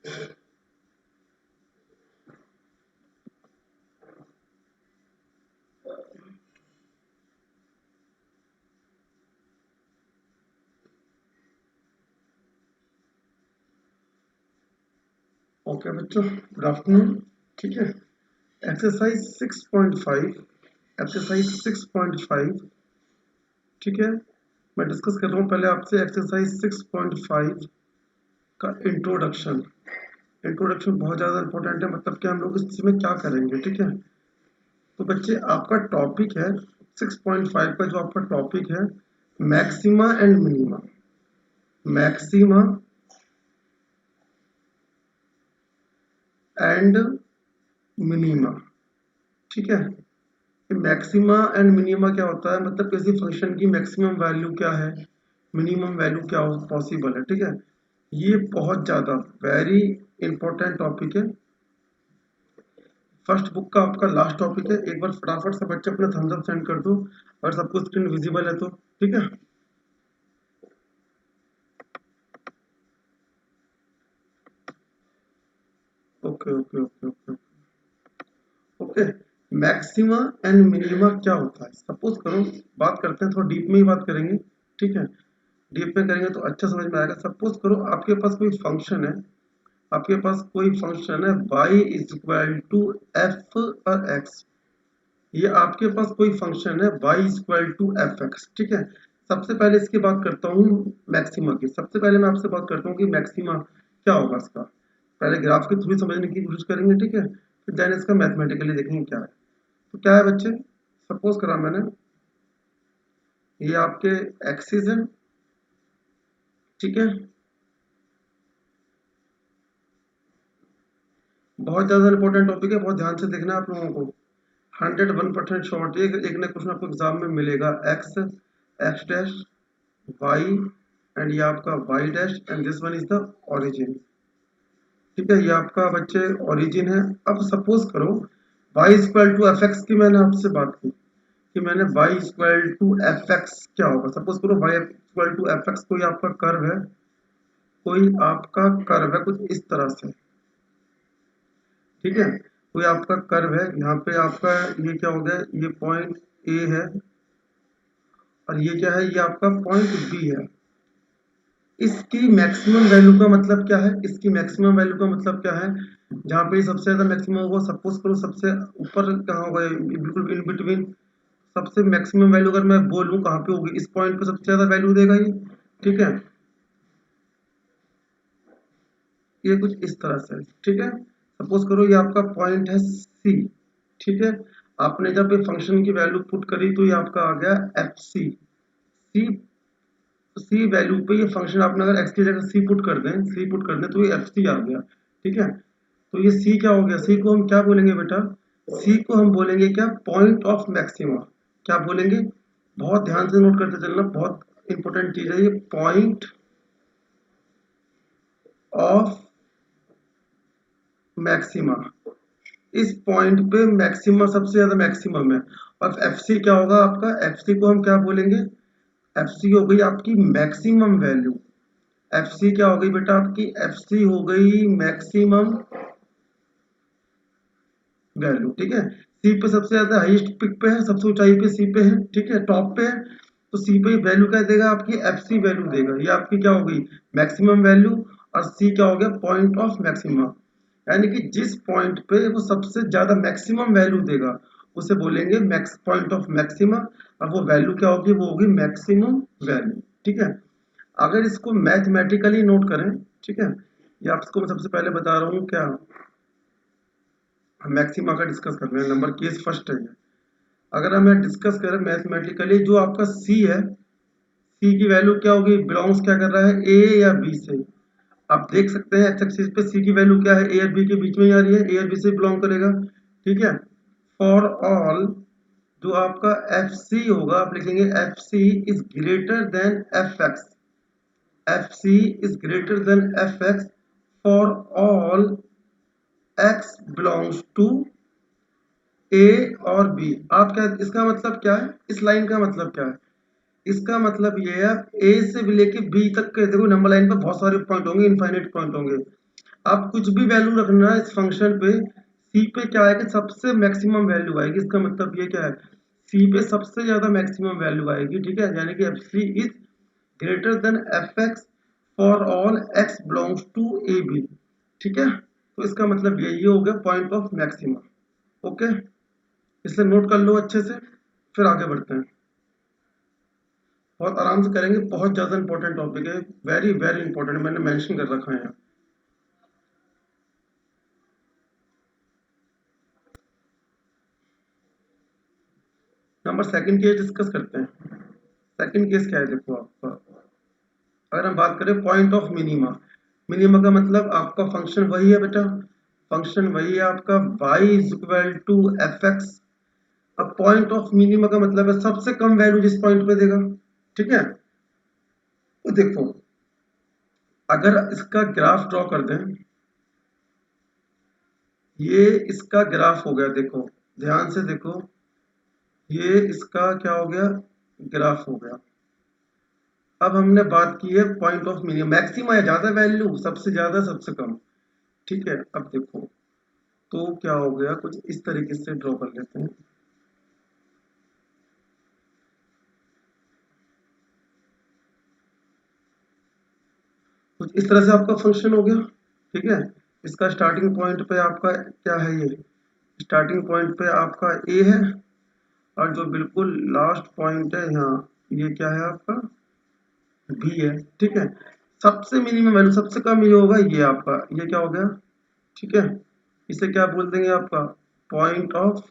Okay बच्चों, good afternoon. ठीक है, एक्सरसाइज 6.5, एक्सरसाइज 6.5। ठीक है, मैं डिस्कस कर रहा हूँ पहले आपसे एक्सरसाइज 6.5 का इंट्रोडक्शन। इंट्रोडक्शन बहुत ज़्यादा इंपॉर्टेंट है, मतलब कि हम लोग इसमें क्या करेंगे। ठीक है, तो बच्चे आपका टॉपिक है 6.5 का, जो आपका टॉपिक है maxima and minima. Maxima and minima. ठीक है, मैक्सिमा एंड मिनिमा क्या होता है, मतलब किसी फंक्शन की मैक्सिमम वैल्यू क्या है, मिनिमम वैल्यू क्या पॉसिबल है। ठीक है, ये बहुत ज़्यादा वेरी इंपॉर्टेंट टॉपिक है। फर्स्ट बुक का आपका लास्ट टॉपिक है। एक बार फटाफट से बच्चे अपना थम्स अप सेंड कर दो अगर सबको स्क्रीन विजिबल है तो। ठीक है, okay okay okay okay okay. Maxima and minima क्या होता है, सपोज करो, बात करते हैं, थोड़ा डीप में ही बात करेंगे। ठीक है, डीप में करेंगे तो अच्छा समझ में आएगा। सपोज करो आपके पास कोई फंक्शन है, आपके पास कोई फंक्शन है y is equal to F और एक्स। ये आपके पास कोई फंक्शन है y is equal to F X. ठीक है, सबसे पहले इसकी बात करता हूँ मैक्सिमा की। सबसे पहले मैं आपसे बात करता हूँ कि मैक्सिमा क्या होगा इसका। पहले ग्राफ की थ्रू समझने की कोशिश करेंगे। ठीक है, फिर देन इसका मैथमेटिकली देखेंगे क्या है। तो क्या है बच्चे, सपोज करा मैंने, ये आपके एक्सिस है। ठीक है, बहुत ज्यादा इंपॉर्टेंट टॉपिक है, बहुत ध्यान से देखना है आप लोगों को। 101% शॉर्ट। एक ना क्वेश्चन आपको एग्जाम में मिलेगा। X, X dash, Y, and ये आपका Y dash, and this one is the origin. ठीक है, ये आपका बच्चे ओरिजिन है। अब सपोज करो Y equal to F X की मैंने आपसे बात की कि मैंने Y equal to F X क्या होगा। सपोज करो Y equal to F X कोई आपका कर्व है, कोई आपका कर्व है कुछ इस तरह से। ठीक है, कोई आपका कर्व है, यहाँ पे आपका ये क्या हो गया, ये पॉइंट ए है और ये क्या है, ये आपका पॉइंट बी है। इसकी मैक्सिमम वैल्यू का मतलब क्या है, इसकी मैक्सिमम वैल्यू का मतलब क्या है, जहाँ पे सबसे ज्यादा मैक्सिमम होगा, सपोज करो सबसे ऊपर कहाँ होगा, बिल्कुल इन बिटवीन। सबसे मैक्सिमम वैल्यू अगर मैं बोलूँ कहाँ पे होगी, इस पॉइंट पे सबसे ज्यादा वैल्यू देगा ये। ठीक है, ये कुछ इस तरह से। ठीक है, सपोज करो ये आपका पॉइंट है सी। ठीक है, आपने जब ये फंक्शन की वैल्यू पुट करी तो ये आपका आ गया एफ सी। सी, सी वैल्यू पे ये फंक्शन आपने अगर एक्स की जगह सी पुट कर दें, सी पुट कर दें तो ये एफ सी आ गया। ठीक है, तो ये सी क्या हो गया, सी को हम क्या बोलेंगे बेटा, सी को हम बोलेंगे क्या, पॉइंट ऑफ मैक्सिमा। क्या बोलेंगे, बहुत ध्यान से नोट करते चलना, बहुत इंपॉर्टेंट चीज है ये, पॉइंट ऑफ मैक्सिमा। इस पॉइंट पे मैक्सिमा सबसे ज्यादा मैक्सिमम है। और एफ सी क्या होगा आपका, एफ सी को हम क्या बोलेंगे, एफ सी हो गई आपकी मैक्सिमम वैल्यू। एफ सी क्या हो गई बेटा आपकी, एफ सी हो गई मैक्सिमम वैल्यू। ठीक है, सी पे सबसे ज्यादा हाईएस्ट पिक पे है, सबसे ऊंचाई पे सी पे है। ठीक है, टॉप पे है, तो सी पे वैल्यू क्या देगा आपकी, एफ सी वैल्यू देगा। ये आपकी क्या हो गई, मैक्सिमम वैल्यू। और सी क्या हो गया, पॉइंट ऑफ मैक्सिमा। यानी कि जिस पॉइंट पे वो सबसे ज्यादा मैक्सिमम वैल्यू देगा उसे बोलेंगे मैक्स, पॉइंट ऑफ मैक्सिमा। और वो वैल्यू क्या होगी, वो होगी मैक्सिमम वैल्यू। ठीक है, अगर इसको मैथमेटिकली नोट करें, ठीक है, ये आपको मैं सबसे पहले बता रहा हूँ क्या, मैक्सिमा का डिस्कस कर रहे हैं, नंबर केस फर्स्ट है ये। अगर हमें डिस्कस करें मैथमेटिकली, जो आपका सी है, सी की वैल्यू क्या होगी, बिलोंग्स क्या कर रहा है, ए या बी से। आप देख सकते हैं एक्स एक्सिस पे सी की वैल्यू क्या है, ए और बी के बीच में ही आ रही है, ए और बी से बिलोंग करेगा। ठीक है, फॉर ऑल जो आपका एफ सी होगा, आप लिखेंगे F C is greater than F X. F C is greater than F X for all X belongs to A और बी। आप क्या, इसका मतलब क्या है, इस लाइन का मतलब क्या है, इसका मतलब ये है ए से भी लेके बी तक के, देखो नंबर लाइन पे बहुत सारे पॉइंट होंगे, इनफाइनाइट पॉइंट होंगे। आप कुछ भी वैल्यू रखना इस फंक्शन पे, सी पे क्या आएगा, सबसे मैक्सिमम वैल्यू आएगी। इसका मतलब ये क्या है, सी पे सबसे ज्यादा मैक्सिमम वैल्यू आएगी, ठीक है, यानी कि F C is greater than F X for all X belongs to A B, ठीक है। तो इसका मतलब ये हो गया पॉइंट ऑफ मैक्सिमम। ओके, इसलिए नोट कर लो अच्छे से, फिर आगे बढ़ते हैं। बहुत आराम से करेंगे, बहुत ज्यादा इंपॉर्टेंट टॉपिक है, वेरी वेरी इंपॉर्टेंट, मैंने मेंशन कर रखा है यहाँ। नंबर सेकंड केस डिस्कस करते हैं। सेकंड केस क्या है, देखो आपका, अगर हम बात करें पॉइंट ऑफ मिनिमा, मिनिमा का मतलब आपका फंक्शन वही है बेटा, फंक्शन वही है आपका y is equal to F X. अब पॉइंट ऑफ मिनिमा का मतलब है सबसे कम वैल्यू जिस पॉइंट पे देगा, ठीक है। तो देखो, अगर इसका ग्राफ ड्रॉ कर दें, ये इसका ग्राफ हो गया, देखो ध्यान से देखो, ये इसका क्या हो गया, ग्राफ हो गया। अब हमने बात की है पॉइंट ऑफ मिनिमम, मैक्सिमम है ज्यादा वैल्यू, सबसे ज्यादा सबसे कम, ठीक है। अब देखो तो क्या हो गया, कुछ इस तरीके से ड्रॉ कर लेते हैं। कुछ इस तरह से आपका फंक्शन हो गया, ठीक है। इसका स्टार्टिंग पॉइंट पे आपका क्या है, ये स्टार्टिंग पॉइंट पे आपका ए है, और जो बिल्कुल लास्ट पॉइंट है यहाँ, ये क्या है आपका बी है, ठीक है। सबसे मिनिमम वैल्यू सबसे कम ये होगा, ये आपका ये क्या हो गया, ठीक है। इसे क्या बोल देंगे आपका पॉइंट ऑफ,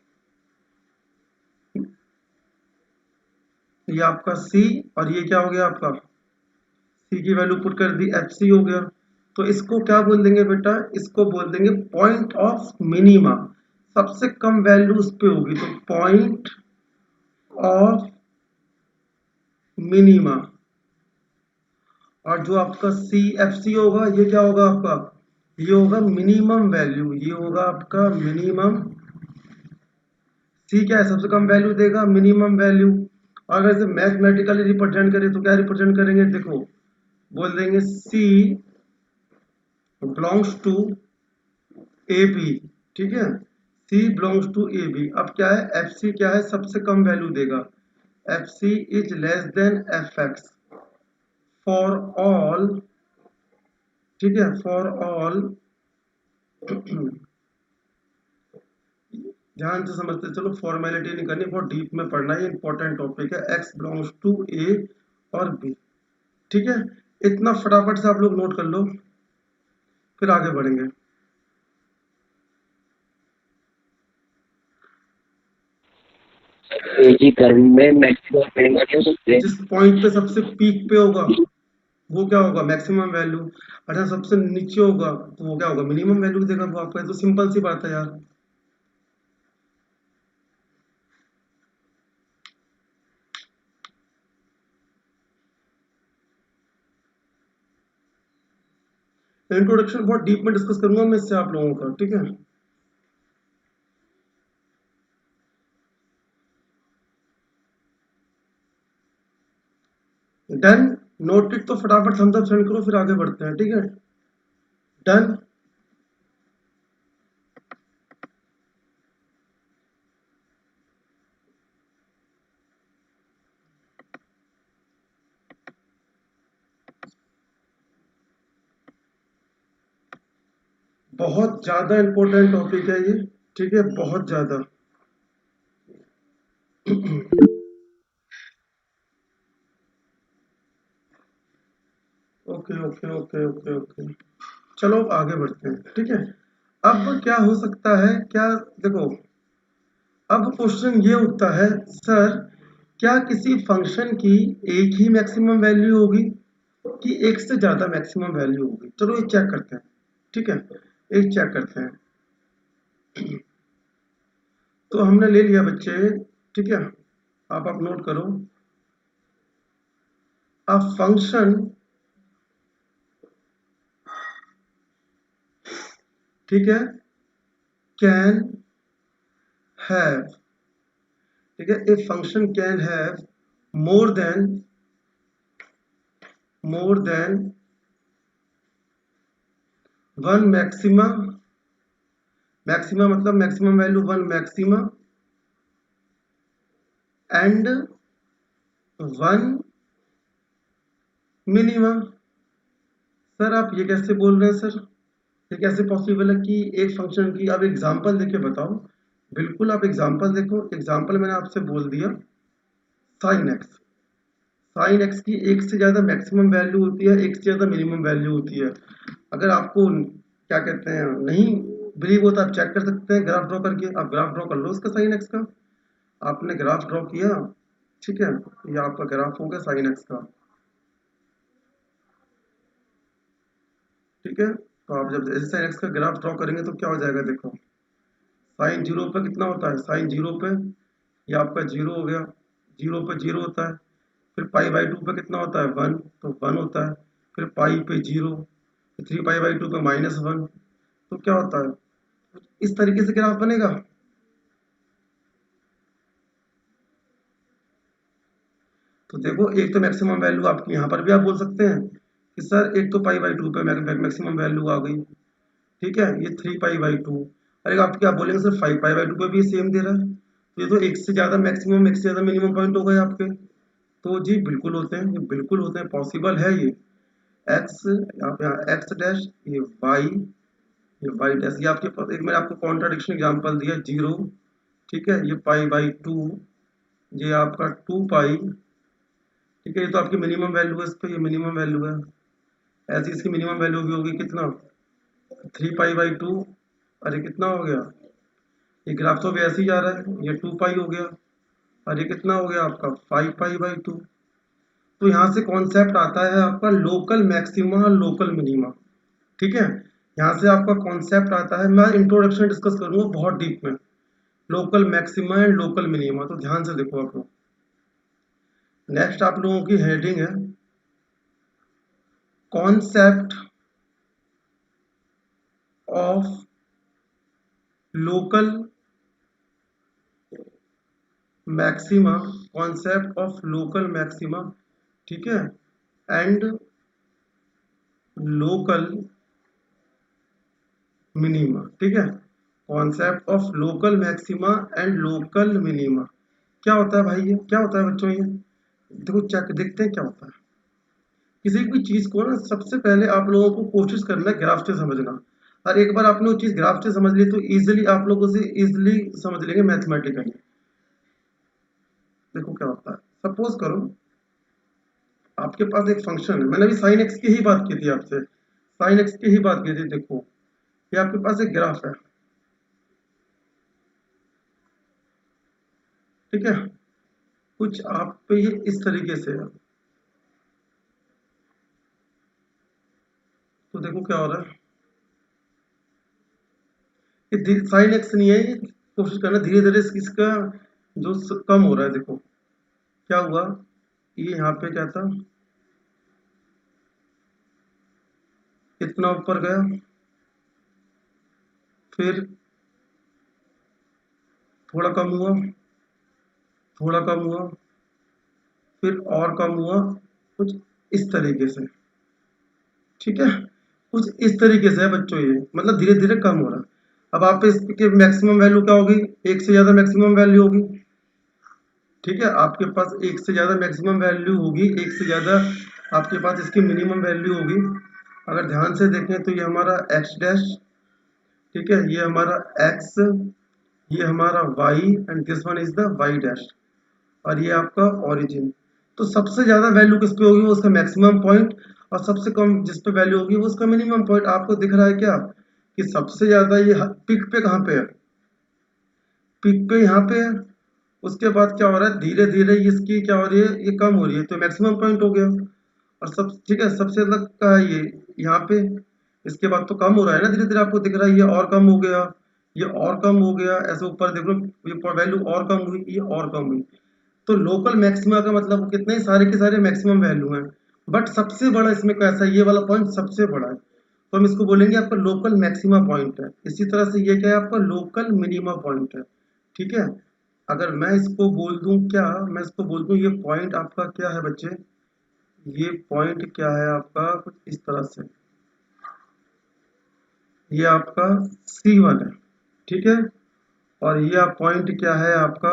ये आपका सी, और ये क्या हो गया आपका सी की वैल्यू पुट कर दी, एफ सी हो गया। तो इसको क्या बोल देंगे बेटा, इसको बोल देंगे पॉइंट ऑफ मिनिमा, सबसे कम वैल्यू उस पे होगी, तो पॉइंट ऑफ मिनिमा। और जो आपका सी एफ सी होगा, ये क्या होगा आपका, ये होगा मिनिमम वैल्यू, ये होगा आपका मिनिमम। सी क्या है, सबसे कम वैल्यू देगा, मिनिमम वैल्यू। अगर इसे मैथमेटिकली रिप्रेजेंट करें तो क्या रिप्रेजेंट करेंगे, देखो बोल देंगे C belongs to A B, ठीक है, C belongs to A B. अब क्या है, एफ सी क्या है, सबसे कम वैल्यू देगा, F C is less than F X for all, ठीक है, फॉर ऑल ध्यान से समझते चलो, फॉर्मेलिटी नहीं करनी, बहुत डीप में पढ़ना है, इंपॉर्टेंट टॉपिक है, एक्स बिलोंग्स टू ए और बी, ठीक है। इतना फटाफट से आप लोग नोट कर लो, फिर आगे बढ़ेंगे। एक ही कर्व में मैक्सिमम मिनिमम नहीं हो सकते। जिस पॉइंट पे सबसे पीक पे होगा वो क्या होगा, मैक्सिमम वैल्यू। अच्छा, सबसे नीचे होगा तो वो क्या होगा, मिनिमम वैल्यू देगा वो आपका, तो सिंपल सी बात है यार। इंट्रोडक्शन बहुत डीप में डिस्कस करूंगा मैं इससे आप लोगों का, ठीक है। डन, नोटेड, तो फटाफट थम्स अप सेंड करो, फिर आगे बढ़ते हैं, ठीक है। डन, बहुत ज्यादा इंपॉर्टेंट टॉपिक है ये, ठीक है, बहुत ज्यादा। Okay okay okay okay okay, चलो आगे बढ़ते हैं, ठीक है। अब क्या हो सकता है, क्या, देखो अब क्वेश्चन ये उठता है, सर क्या किसी फंक्शन की एक ही मैक्सिमम वैल्यू होगी कि एक से ज्यादा मैक्सिमम वैल्यू होगी, चलो ये चेक करते हैं, ठीक है, एक चेक करते हैं। तो हमने ले लिया बच्चे, ठीक है, आप नोट करो, अ फंक्शन, ठीक है, कैन हैव, ठीक है, a function can have more than, more than one maxima, maxima मतलब maximum value one maxima and one minima. Sir आप ये कैसे बोल रहे हैं सर? ये कैसे पॉसिबल है कि एक फंक्शन की आप एग्जांपल देके बताओ? बिल्कुल आप एग्जांपल देखो, एग्जांपल मैंने आपसे बोल दिया साइन एक्स। साइन एक्स की एक से ज़्यादा मैक्सिमम वैल्यू होती है, एक से ज़्यादा मिनिमम वैल्यू होती है। अगर आपको क्या कहते हैं नहीं बिलीव होता, आप चेक कर सकते हैं ग्राफ ड्रॉ करके। आप ग्राफ ड्रॉ कर लो उसका साइन एक्स का। आपने ग्राफ ड्रॉ किया, ठीक है, ये आपका ग्राफ हो गया साइन एक्स का। ठीक है, तो आप जब जैसे साइन एक्स का ग्राफ ड्रॉ करेंगे तो क्या हो जाएगा, देखो साइन जीरो पे कितना होता है, साइन जीरो पे ये आपका जीरो हो गया, जीरो पे जीरो होता है। फिर पाई बाई टू पे कितना होता है, वन, तो वन होता है। फिर पाई पे zero, three pi by two पे माइनस वन, तो क्या होता है, इस तरीके से ग्राफ बनेगा। तो देखो एक तो मैक्सिमम वैल्यू आपकी यहाँ पर भी आप बोल सकते हैं कि सर एक तो पाई बाई टू पे मैक्सिमम वैल्यू आ गई, ठीक है, ये थ्री पाई बाई टू। अरे आप क्या बोलेंगे sir five pi by two पे भी सेम दे रहा है, तो ये तो एक से ज़्यादा मैक्सिमम एक से ज़्यादा मिनिमम पॉइंट हो गए आपके। तो जी बिल्कुल होते हैं, ये बिल्कुल होते हैं, पॉसिबल है ये। एक्स, आप यहाँ एक्स डैश, ये वाई डैश, ये आपके पास एक मैंने आपको कॉन्ट्राडिक्शन एग्जांपल दिया जीरो, ठीक है, ये पाई बाई टू, ये आपका टू पाई, ठीक है, ये तो आपकी मिनिमम वैल्यू है, इस पे ये मिनिमम वैल्यू है। ऐसी इसकी मिनिमम वैल्यू भी होगी कितना, थ्री पाई बाई टू। अरे कितना हो गया, ये ग्राफ तो भी ऐसे ही जा रहा है, ये टू पाई हो गया। और ये कितना हो गया आपका फाइव पाई बाई टू। तो यहाँ से कॉन्सेप्ट आता है आपका लोकल मैक्सिमा और लोकल मिनिमा, ठीक है। यहाँ से आपका कॉन्सेप्ट आता है, मैं इंट्रोडक्शन डिस्कस करूंगा बहुत डीप में, local maxima and local minima. तो ध्यान से देखो आप लोग, नेक्स्ट आप लोगों की हेडिंग है concept of local maxima, concept of local maxima, ठीक है, एंड लोकल मिनिमा, ठीक है। Concept of local maxima and local minima क्या होता है भाई, ये क्या होता है बच्चों, ये देखो चेक देखते हैं क्या होता है। किसी भी चीज को ना सबसे पहले आप लोगों को कोशिश करना है ग्राफ से समझना। और एक बार आपने वो चीज ग्राफ से समझ ली तो इजीली आप लोग उसे इजीली समझ लेंगे मैथमेटिकली। देखो क्या होता है, सपोज करो आपके पास एक फंक्शन है, मैंने अभी साइन एक्स की ही बात की थी आपसे, साइन एक्स की ही बात की थी। देखो ये आपके पास एक ग्राफ है, ठीक है, कुछ आप पे ये इस तरीके से है। तो देखो क्या हो रहा है, ये साइन एक्स नहीं है, ये कोशिश करना धीरे धीरे इसका जो कम हो रहा है। देखो क्या हुआ, ये यहाँ पे क्या था, इतना ऊपर गया, फिर थोड़ा कम हुआ, थोड़ा कम हुआ, फिर और कम हुआ, कुछ इस तरीके से, ठीक है, कुछ इस तरीके से है बच्चों, ये मतलब धीरे धीरे कम हो रहा है। अब आप इसके मैक्सिमम वैल्यू क्या होगी, एक से ज्यादा मैक्सिमम वैल्यू होगी, ठीक है, आपके पास एक से ज्यादा मैक्सिमम वैल्यू होगी, एक से ज्यादा आपके पास इसकी मिनिमम वैल्यू होगी। अगर ध्यान से देखें तो ये हमारा एक्स डैश, ठीक है, ये हमारा एक्स, ये हमारा Y and this one is the Y dash, और ये आपका ओरिजिन। तो सबसे ज्यादा वैल्यू किस पे होगी, वो उसका मैक्सिमम पॉइंट, और सबसे कम जिस पे वैल्यू होगी वो उसका मिनिमम पॉइंट। आपको दिख रहा है क्या कि सबसे ज्यादा ये पिक पे कहाँ पे है, पिक पे यहाँ पे है। उसके बाद क्या हो रहा है, धीरे धीरे इसकी क्या हो रही है, ये कम हो रही है, तो मैक्सिमम पॉइंट हो गया। और सब ठीक है, सबसे अलग का है ये यहाँ पे, इसके बाद तो कम हो रहा है ना धीरे धीरे, आपको दिख रहा है ये और कम हो गया, ये और कम हो गया, ऐसे ऊपर देखो ये वैल्यू और कम हुई, ये और कम हुई। तो लोकल मैक्सिमा का मतलब कितने सारे के सारे मैक्सिमम वैल्यू हैं, बट सबसे बड़ा इसमें कैसा है, ये वाला पॉइंट सबसे बड़ा है, तो हम इसको बोलेंगे आपका लोकल मैक्सिमा पॉइंट है। इसी तरह से ये क्या है, आपका लोकल मिनिमा पॉइंट है, ठीक है। अगर मैं इसको बोल दूं क्या, मैं इसको बोल दूं ये पॉइंट आपका क्या है बच्चे, ये पॉइंट क्या है आपका कुछ इस तरह से, ये आपका C1 है, ठीक है। और ये आप पॉइंट क्या है आपका,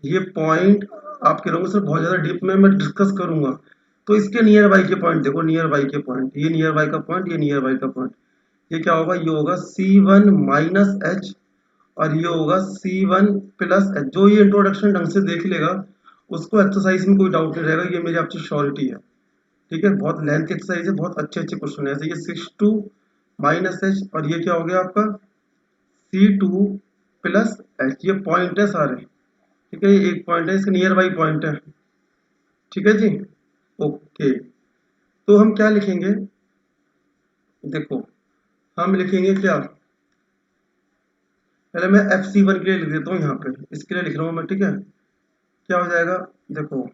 ये पॉइंट आप कह रहे हो सर बहुत ज्यादा डीप में मैं डिस्कस करूंगा, तो इसके नियर बाई के पॉइंट देखो, नियर बाई के पॉइंट, ये नियर बाई का पॉइंट, ये नियर बाई का पॉइंट, ये क्या होगा, ये होगा C1 माइनस एच और ये होगा C1 प्लस एच। जो ये इंट्रोडक्शन ढंग से देख लेगा उसको एक्सरसाइज में कोई डाउट नहीं रहेगा, ये मेरी आपसे श्योरिटी है, ठीक है। बहुत लेंथ एक्सरसाइज है, बहुत अच्छे अच्छे क्वेश्चन है। ये 6 2 माइनस एच और ये क्या हो गया आपका C2 प्लस एच, ये पॉइंट है सारे, ठीक है। ये एक पॉइंट है, इसके नियर बाई पॉइंट है, ठीक है जी। ओके, तो हम क्या लिखेंगे, देखो हम लिखेंगे क्या, पहले मैं FC1 के लिए लिख देता हूँ यहाँ पे, इसके लिए लिख रहा हूँ मैं, ठीक है। क्या हो जाएगा, देखो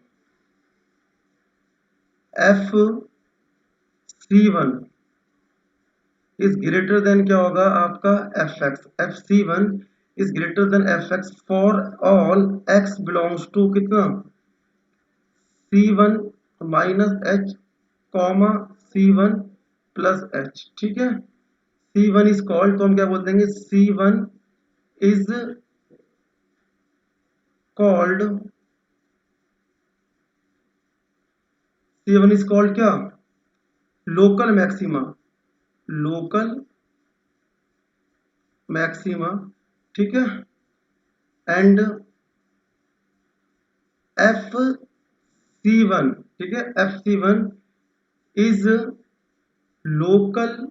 FC1 इज ग्रेटर देन क्या होगा आपका Fx, FC1 is greater than Fx for all x belongs to कितना C1 minus H comma C1 plus H, ठीक है। C1 इज कॉल्ड, तो हम क्या बोल देंगे, C1 is called, C1 is called क्या, लोकल मैक्सिमा, लोकल मैक्सिमा, ठीक है। एंड FC1, ठीक है, FC1 is local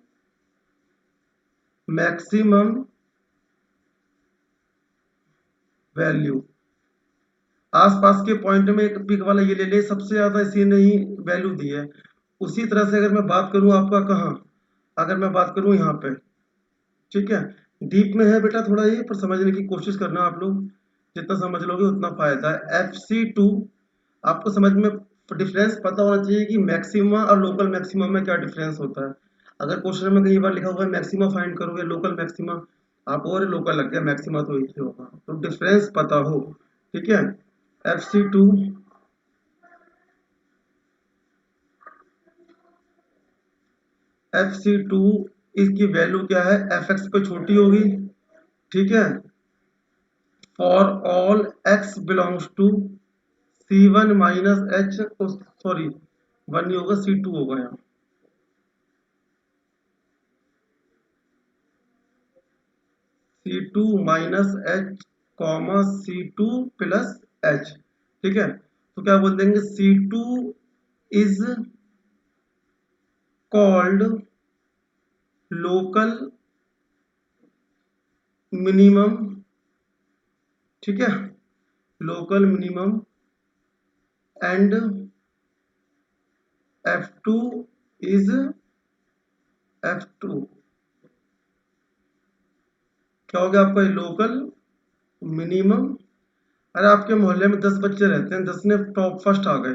maximum value. आसपास के पॉइंट में एक पिक वाला ये ले ले, सबसे ज्यादा इसी ने ही वैल्यू दी है। उसी तरह से अगर मैं बात करूं आपका कहाँ, अगर मैं बात करूं यहाँ पे, ठीक है। डीप में है बेटा थोड़ा ये, पर समझने की कोशिश करना आप लोग, जितना समझ लोगे उतना फायदा है। FC2 आपको समझ में डिफरेंस पता होना चाहिए कि मैक्सिमा और लोकल मैक्सिमम में क्या डिफरेंस होता है। अगर क्वेश्चन में कई बार लिखा हुआ है मैक्सिमा फाइंड करोगे, लोकल मैक्सिमा, आप और लोकल लग गया, मैक्सिमा तो एक ही होगा, तो डिफरेंस पता हो, ठीक है। FC2 FC2 इसकी वैल्यू क्या है, Fx पे छोटी होगी, ठीक है, for all x belongs to C1 minus H, sorry 1 नहीं होगा, C2 होगा यहाँ, C2 minus H comma C2 plus H, ठीक है। तो क्या बोल देंगे, C2 is called local minimum, ठीक है, local minimum and F2 is F2 क्या हो गया आपका, लोकल मिनिमम। अरे आपके मोहल्ले में 10 बच्चे रहते हैं, 10 ने टॉप फर्स्ट आ गए,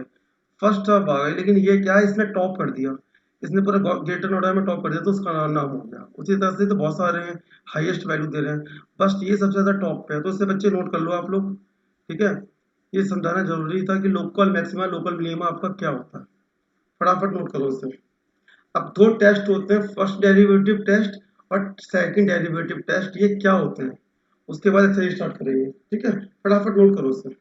फर्स्ट टॉप आ गए, लेकिन ये क्या है, इसने टॉप कर दिया, इसने पूरा ग्रेटर नोएडा में टॉप कर दिया, तो उसका नाम हो गया। उसी तरह से तो बहुत सारे हैं, हाईएस्ट वैल्यू दे रहे हैं, बस ये सबसे ज्यादा टॉप पे है, तो इससे बच्चे नोट कर लो आप लोग, ठीक है। ये समझाना जरूरी था कि लोकल मैक्सिमा लोकल मिनिमा आपका क्या होता है, फटाफट नोट करो इसे। अब दो टेस्ट होते हैं, फर्स्ट डेरिवेटिव टेस्ट और सेकंड डेरिवेटिव टेस्ट, ये क्या होते हैं, उसके बाद एक्सरसाइज स्टार्ट करेंगे, ठीक है। फटाफट नोट करो इसे।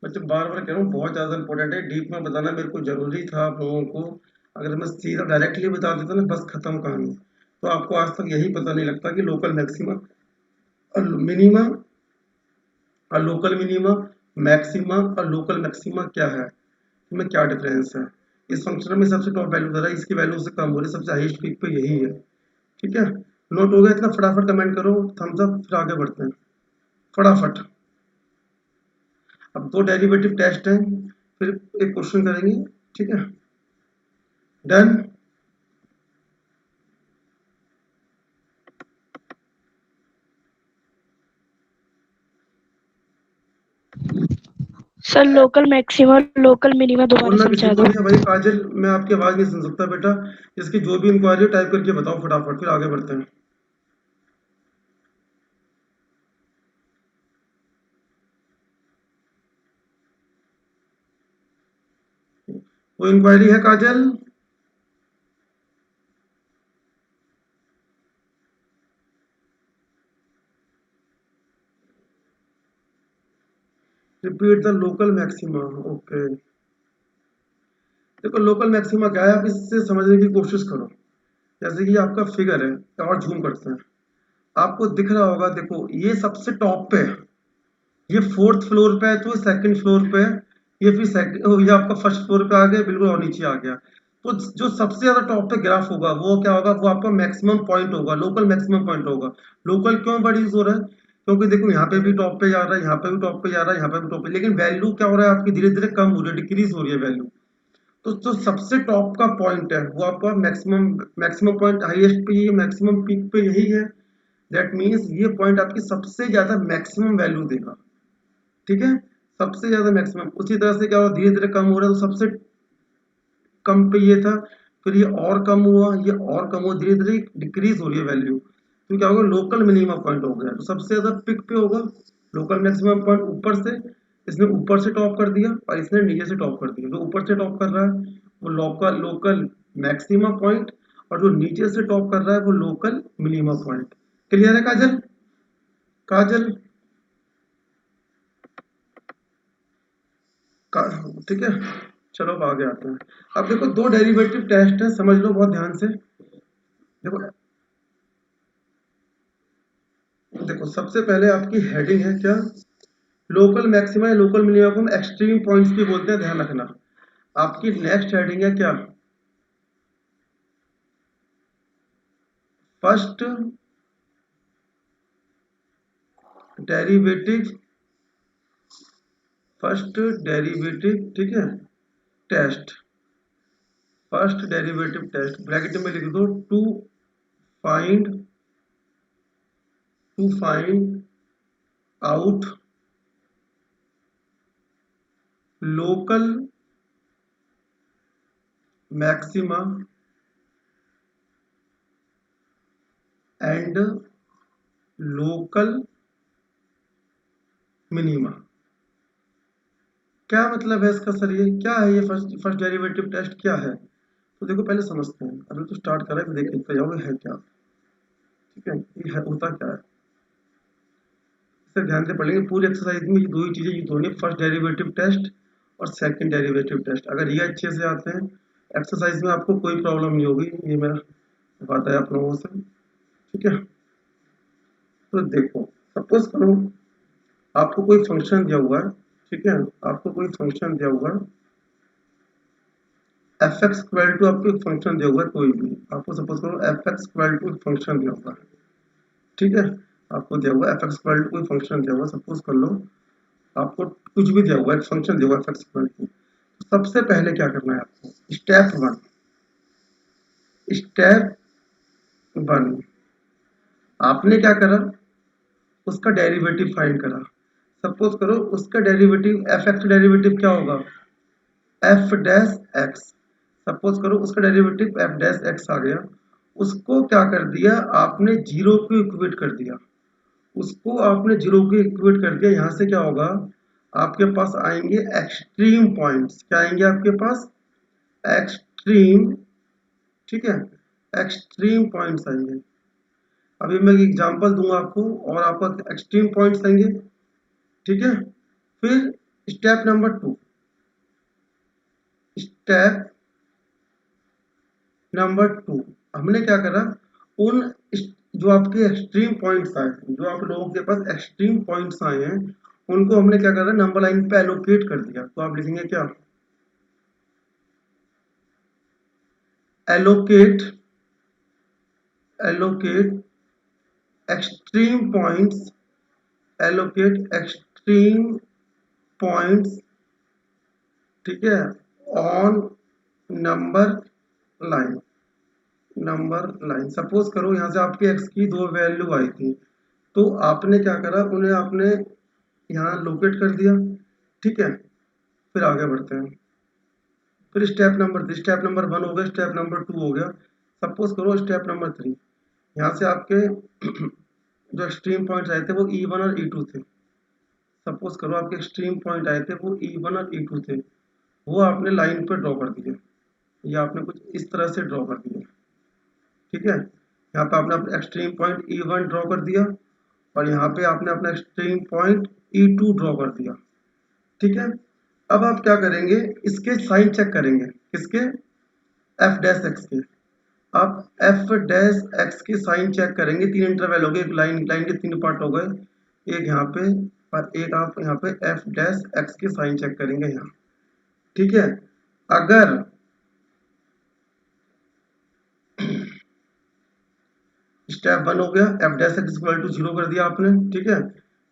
बच्चे बार बार कह रहा हूँ, बहुत ज्यादा इंपॉर्टेंट है, डीप में बताना मेरे को जरूरी था आप लोगों को। अगर मैं सीधा डायरेक्टली बता देता ना, बस खत्म कहानी, तो आपको आज तक यही पता नहीं लगता कि लोकल मैक्सिमा और मिनिमा और लोकल मिनिमा, मैक्सिमा और लोकल मैक्सिमा क्या है, इनमें क्या डिफरेंस है। इस फंक्शन में सबसे टॉप वैल्यू दे रहा है, इसकी वैल्यू से कम हो रही है, सबसे हाईएस्ट पीक पे यही है, ठीक है। नोट हो गया इतना, फटाफट कमेंट करो, थम्स अप, फिर आगे बढ़ते हैं फटाफट। अब दो डेरिवेटिव टेस्ट हैं, फिर एक क्वेश्चन करेंगे, ठीक है। Done. Sir local maxima local minima दोबारा बोलना किसी समझा को दो। नहीं है भाई काजल, मैं आपकी आवाज नहीं सुन सकता बेटा। इसकी जो भी इंक्वायरी है टाइप करके बताओ फटाफट, फिर आगे बढ़ते हैं। वो इंक्वायरी है Kajal? Repeat the local maxima. Okay, देखो लोकल मैक्सिमा क्या है, आप इससे समझने की कोशिश करो। जैसे कि आपका फिगर है, और झूम करते हैं, आपको दिख रहा होगा, देखो ये सबसे टॉप पे है, ये फोर्थ फ्लोर पे है, तो सेकंड फ्लोर पे है, ये फिर सेकंड, ये आपका फर्स्ट फ्लोर पे आ गया बिल्कुल, और नीचे आ गया। तो जो सबसे ज्यादा टॉप पे ग्राफ होगा वो क्या होगा, वो आपका मैक्सिमम पॉइंट होगा, लोकल मैक्सिमम पॉइंट होगा। लोकल क्यों वर्ड यूज हो रहा है, क्योंकि देखो यहाँ पे भी टॉप पे जा रहा है, यहाँ पे भी टॉप पे जा रहा है, यहाँ पे भी टॉप पे, लेकिन वैल्यू क्या हो रहा है आपकी, धीरे धीरे कम हो रही है, डिक्रीज हो रही है वैल्यू। तो जो सबसे टॉप का पॉइंट है वो आपका मैक्सिमम, मैक्सिमम पॉइंट हाईएस्ट पे, ये मैक्सिमम पीक पे यही है। दैट मीन्स ये पॉइंट आपकी सबसे ज्यादा मैक्सिमम वैल्यू देगा, ठीक है, सबसे ज्यादा मैक्सिमम। उसी तरह से क्या हो रहा है, धीरे धीरे कम हो रहा है, तो सबसे कम पे ये था, फिर ये और कम हुआ, ये और कम हुआ, धीरे धीरे डिक्रीज हो रही है वैल्यू। तो क्या होगा, लोकल मिनिमम पॉइंट हो गया, तो सबसे ज्यादा पिक पे होगा। लोकल मैक्सिमम पॉइंट ऊपर से, इसने ऊपर से टॉप कर दिया और इसने नीचे से टॉप कर दिया। जो ऊपर से टॉप कर रहा है वो लोकल लोकल मैक्सिमम पॉइंट, और जो नीचे से टॉप कर रहा है वो लोकल मिनिमम पॉइंट। क्लियर है काजल? काजल का, ठीक है, चलो अब आगे आते हैं। अब देखो दो डेरिवेटिव टेस्ट है, समझ लो बहुत ध्यान से। देखो, देखो सबसे पहले आपकी हेडिंग है क्या, लोकल मैक्सिमा या लोकल मिनिमा को हम एक्सट्रीम पॉइंट्स भी बोलते हैं, ध्यान रखना। आपकी नेक्स्ट हेडिंग है क्या, फर्स्ट डेरिवेटिव, फर्स्ट डेरिवेटिव, ठीक है, test. First derivative test bracket में लिख दो, find to find out local maxima and local minima. क्या मतलब है इसका सर, ये क्या है, ये फर्स्ट फर्स्ट डेरिवेटिव टेस्ट क्या है? तो देखो पहले समझते हैं, अभी तो स्टार्ट करा है, देखते जाओगे है क्या, ठीक है, ये है होता क्या है, इसे ध्यान से पढ़ेंगे। पूरी एक्सरसाइज में ये दो ही चीजें यूज होंगी, फर्स्ट डेरिवेटिव टेस्ट और सेकंड डेरिवेटिव टेस्ट। अगर ये अच्छे से आते हैं एक्सरसाइज में, आपको कोई प्रॉब्लम नहीं होगी, ये मेरा वादा है आप लोगों से, ठीक है। तो देखो, सपोज करो आपको कोई फंक्शन दिया हुआ है, ठीक है, आपको कोई फंक्शन दिया हुआ है, एफ एक्स इक्वल टू, आपको एक फंक्शन दिया हुआ है कोई भी, आपको सपोज करो F X equal to function दिया हुआ है, ठीक है, आपको दिया हुआ है एफ एक्स इक्वल टू कोई फंक्शन दिया हुआ है, सपोज कर लो आपको कुछ भी दिया हुआ है, एक फंक्शन दिया हुआ है एफ एक्स इक्वल टू। सबसे पहले क्या करना है आपको, स्टेप वन, स्टेप वन, आपने क्या करा, उसका डेरिवेटिव फाइंड करा। सपोज करो उसका डेरिवेटिव, एफ एक्स डेरिवेटिव क्या होगा, एफ डैश एक्स। सपोज करो उसका डेरिवेटिव एफ डैश एक्स आ गया, उसको क्या कर दिया आपने, जीरो को इक्वेट कर दिया, उसको आपने जीरो को इक्वेट कर दिया। यहाँ से क्या होगा, आपके पास आएंगे एक्सट्रीम पॉइंट्स, क्या आएंगे आपके पास, एक्सट्रीम, ठीक है, एक्सट्रीम पॉइंट्स आएंगे। अभी मैं एक एग्जांपल दूंगा आपको, और आपका एक्सट्रीम पॉइंट्स आएंगे, ठीक है। फिर step number two, step number two, हमने क्या करा, उन जो आपके एक्सट्रीम पॉइंट्स आए, जो आप लोगों के पास एक्सट्रीम पॉइंट्स आए हैं, उनको हमने क्या करा, नंबर लाइन पे एलोकेट कर दिया। तो आप लिखेंगे क्या, allocate, allocate extreme points, allocate extreme points, ठीक है, on number line, number line. Suppose करो यहाँ से आपके एक्स की दो वैल्यू आई थी, तो आपने क्या करा, उन्हें आपने यहाँ लोकेट कर दिया, ठीक है। फिर आगे बढ़ते हैं। फिर स्टेप नंबर 1 हो गया, स्टेप नंबर 2 हो गया। सपोज करो स्टेप नंबर 3, यहाँ से आपके जो एक्सट्रीम पॉइंट्स आए थे वो E1 और E2 थे। सपोज करो आपके एक्सट्रीम पॉइंट आए थे वो E1 और E2 थे, वो आपने लाइन पे ड्रॉ कर दिए, या आपने कुछ इस तरह से ड्रॉ कर दिए। ठीक है, यहाँ पे आपने अपना एक्सट्रीम पॉइंट E1 ड्रॉ कर दिया और यहाँ पे आपने अपना एक्सट्रीम पॉइंट E2 ड्रॉ कर दिया। ठीक है, अब आप क्या करेंगे, इसके साइन चेक करेंगे, किसके, एफ डैश एक्स के। आप एफ डैश एक्स के साइन चेक करेंगे। 3 इंटरवल हो गए, एक लाइन के 3 पार्ट हो गए, एक यहाँ पे और एक आप यहाँ पे एफ डैश एक्स के साइन चेक करेंगे यहाँ। ठीक है, अगर स्टेप 1 हो गया, F dash x equal to 0 कर दिया आपने। ठीक है,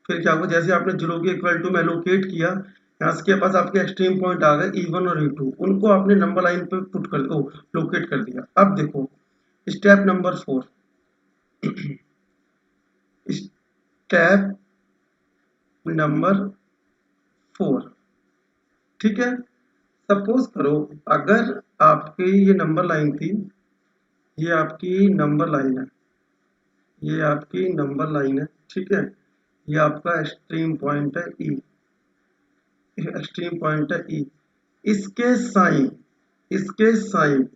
फिर क्या हुआ, जैसे आपने 0 के इक्वल टू में एलोकेट किया, यहाँ के पास आपके एक्सट्रीम पॉइंट आ गए E1 और E2, उनको आपने नंबर लाइन पे पुट कर दो, लोकेट कर दिया। अब देखो स्टेप नंबर 4, स्टेप नंबर 4। ठीक है, सपोज करो अगर आपकी ये नंबर लाइन थी, ये आपकी नंबर लाइन है, ये आपकी नंबर लाइन है। ठीक है, ये आपका एक्सट्रीम पॉइंट है E, एक्सट्रीम पॉइंट है E। इसके साइन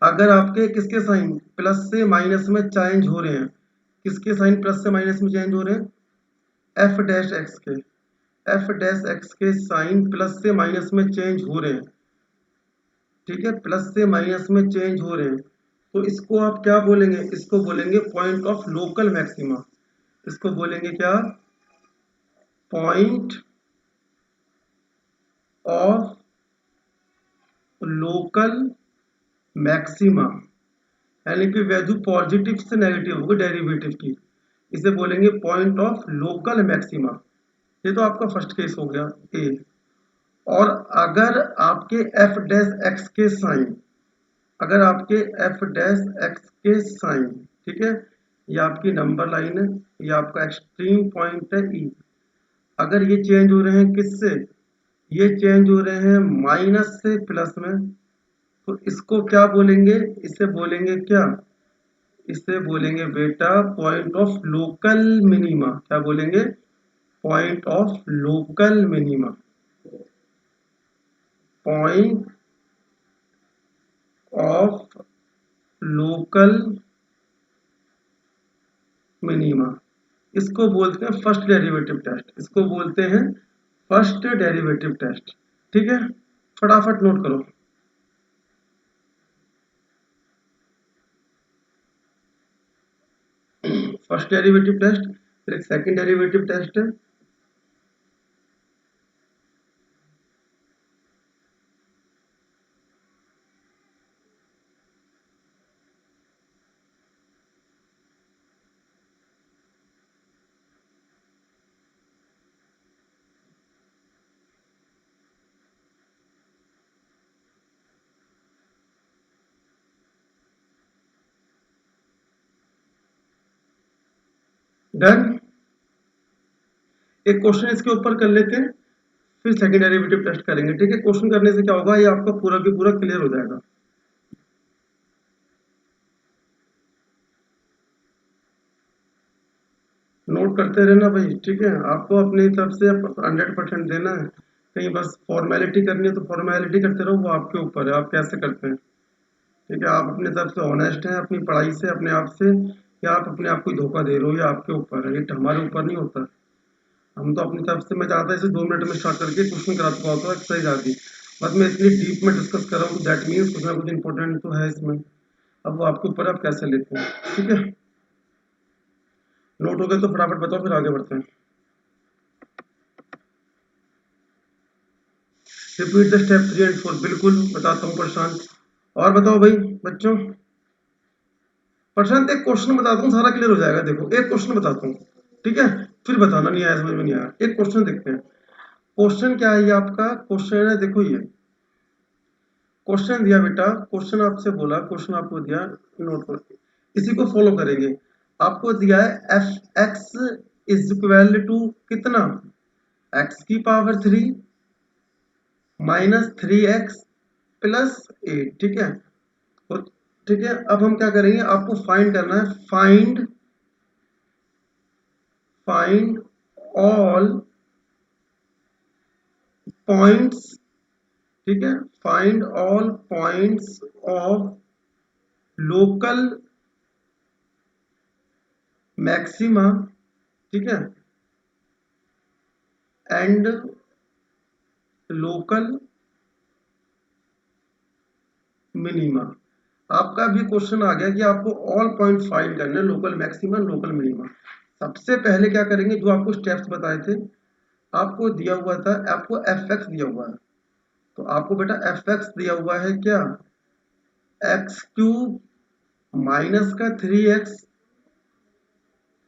अगर आपके किसके साइन प्लस से माइनस में चेंज हो रहे हैं, किसके साइन प्लस से माइनस में चेंज हो रहे हैं, एफ डैश एक्स के, एफ डैश एक्स के साइन प्लस से माइनस में चेंज हो रहे हैं। ठीक है, प्लस से माइनस में चेंज हो रहे हैं, तो इसको आप क्या बोलेंगे, इसको बोलेंगे पॉइंट ऑफ लोकल मैक्सिमा। इसको बोलेंगे क्या, पॉइंट ऑफ लोकल मैक्सिमा, यानी कि वैल्यू पॉजिटिव से नेगेटिव होगी डेरिवेटिव की, इसे बोलेंगे पॉइंट ऑफ लोकल मैक्सिमा। ये तो आपका फर्स्ट केस हो गया ए। और अगर आपके एफ डैश एक्स के साइन, अगर आपके एफ डैश एक्स के साइन, ठीक है, ये आपकी नंबर लाइन है, ये आपका एक्सट्रीम पॉइंट है ई, अगर ये चेंज हो रहे हैं किससे, ये चेंज हो रहे हैं माइनस से प्लस में, तो इसको क्या बोलेंगे, इसे बोलेंगे क्या, इसे बोलेंगे बेटा पॉइंट ऑफ लोकल मिनिमा। क्या बोलेंगे, point of local minima, point of local minima. इसको बोलते हैं फर्स्ट डेरिवेटिव टेस्ट, इसको बोलते हैं फर्स्ट डेरिवेटिव टेस्ट। ठीक है, फटाफट नोट करो। फर्स्ट डेरिवेटिव टेस्ट, फिर एक सेकंड डेरिवेटिव टेस्ट है, डन। एक क्वेश्चन इसके ऊपर कर लेते हैं, फिर सेकंड डेरिवेटिव टेस्ट करेंगे। ठीक है, क्वेश्चन करने से क्या होगा, ये आपका पूरा की पूरा क्लियर हो जाएगा। नोट करते रहना भाई। ठीक है, आपको अपनी तरफ से 100% देना है, कहीं बस फॉर्मेलिटी करनी है तो फॉर्मेलिटी करते रहो, वो आपके ऊपर है, आप कैसे करते हैं। ठीक है, आप अपनी तरफ से ऑनेस्ट हैं अपनी पढ़ाई से, अपने आप से, या आप अपने आप को ही धोखा दे रहे हो, या आपके ऊपर है, ये हमारे ऊपर नहीं होता। हम तो अपनी तरफ से, मैं चाहता इसे 2 मिनट में स्टार्ट करके क्वेश्चन करा चुका होता है, एक्सरसाइज आती, बस मैं इतनी डीप में डिस्कस कर रहा हूँ, दैट मीन्स कुछ ना कुछ इंपॉर्टेंट तो है इसमें। अब वो आपके ऊपर आप कैसे लेते हैं। ठीक है, नोट हो गया तो फटाफट बताओ, फिर आगे बढ़ते हैं। रिपीट द स्टेप 3 एंड 4, बिल्कुल बताता हूँ प्रशांत। और बताओ भाई बच्चों, प्रशांत एक क्वेश्चन बताता हूँ, सारा क्लियर हो जाएगा। देखो एक क्वेश्चन बताता हूँ, ठीक है, फिर बताना नहीं आया, समझ में नहीं आया। एक क्वेश्चन देखते हैं, क्वेश्चन क्या है, ये आपका क्वेश्चन है, देखो ये क्वेश्चन दिया बेटा, क्वेश्चन आपसे बोला, क्वेश्चन आपको दिया, नोट करो, इसी को फॉलो करेंगे। आपको दिया है F x is equal to कितना, एक्स की पावर 3 -3x प्लस 8, ठीक है। और ठीक है, अब हम क्या करेंगे, आपको फाइंड करना है, फाइंड ऑल पॉइंट्स, ठीक है, find all points of local maxima, ठीक है, एंड लोकल मिनिमा। आपका भी क्वेश्चन आ गया कि आपको ऑल पॉइंट फाइंड करने हैं, लोकल मैक्सिमा लोकल मिनिमा। सबसे पहले क्या करेंगे, जो आपको स्टेप्स बताए थे, आपको दिया हुआ था, आपको एफ एक्स दिया हुआ है, तो आपको बेटा एफ एक्स दिया हुआ है क्या, एक्स क्यूब माइनस का 3x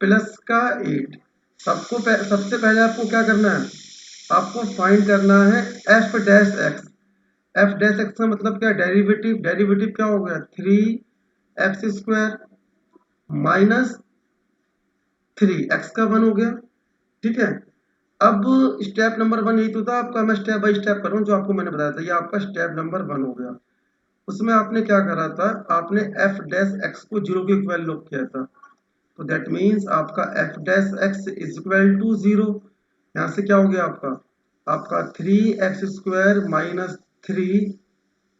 प्लस का 8। सबसे पहले आपको क्या करना है, आपको फाइंड करना है F dash x. F dash x का मतलब क्या है, डेरिवेटिव। डेरिवेटिव क्या हो गया, 3x² माइनस 3x का 1 हो गया, ठीक है। अब स्टेप नंबर 1 यही तो था आपका, मैं स्टेप बाय स्टेप कर रहा हूँ, जो आपको मैंने बताया था, ये आपका स्टेप नंबर 1 हो गया। उसमें आपने क्या करा था, आपने एफ डैश एक्स को 0 के इक्वल लॉक किया था, तो दैट मीन्स आपका f dash x is equal to 0। यहाँ से क्या हो गया आपका 3x² माइनस 3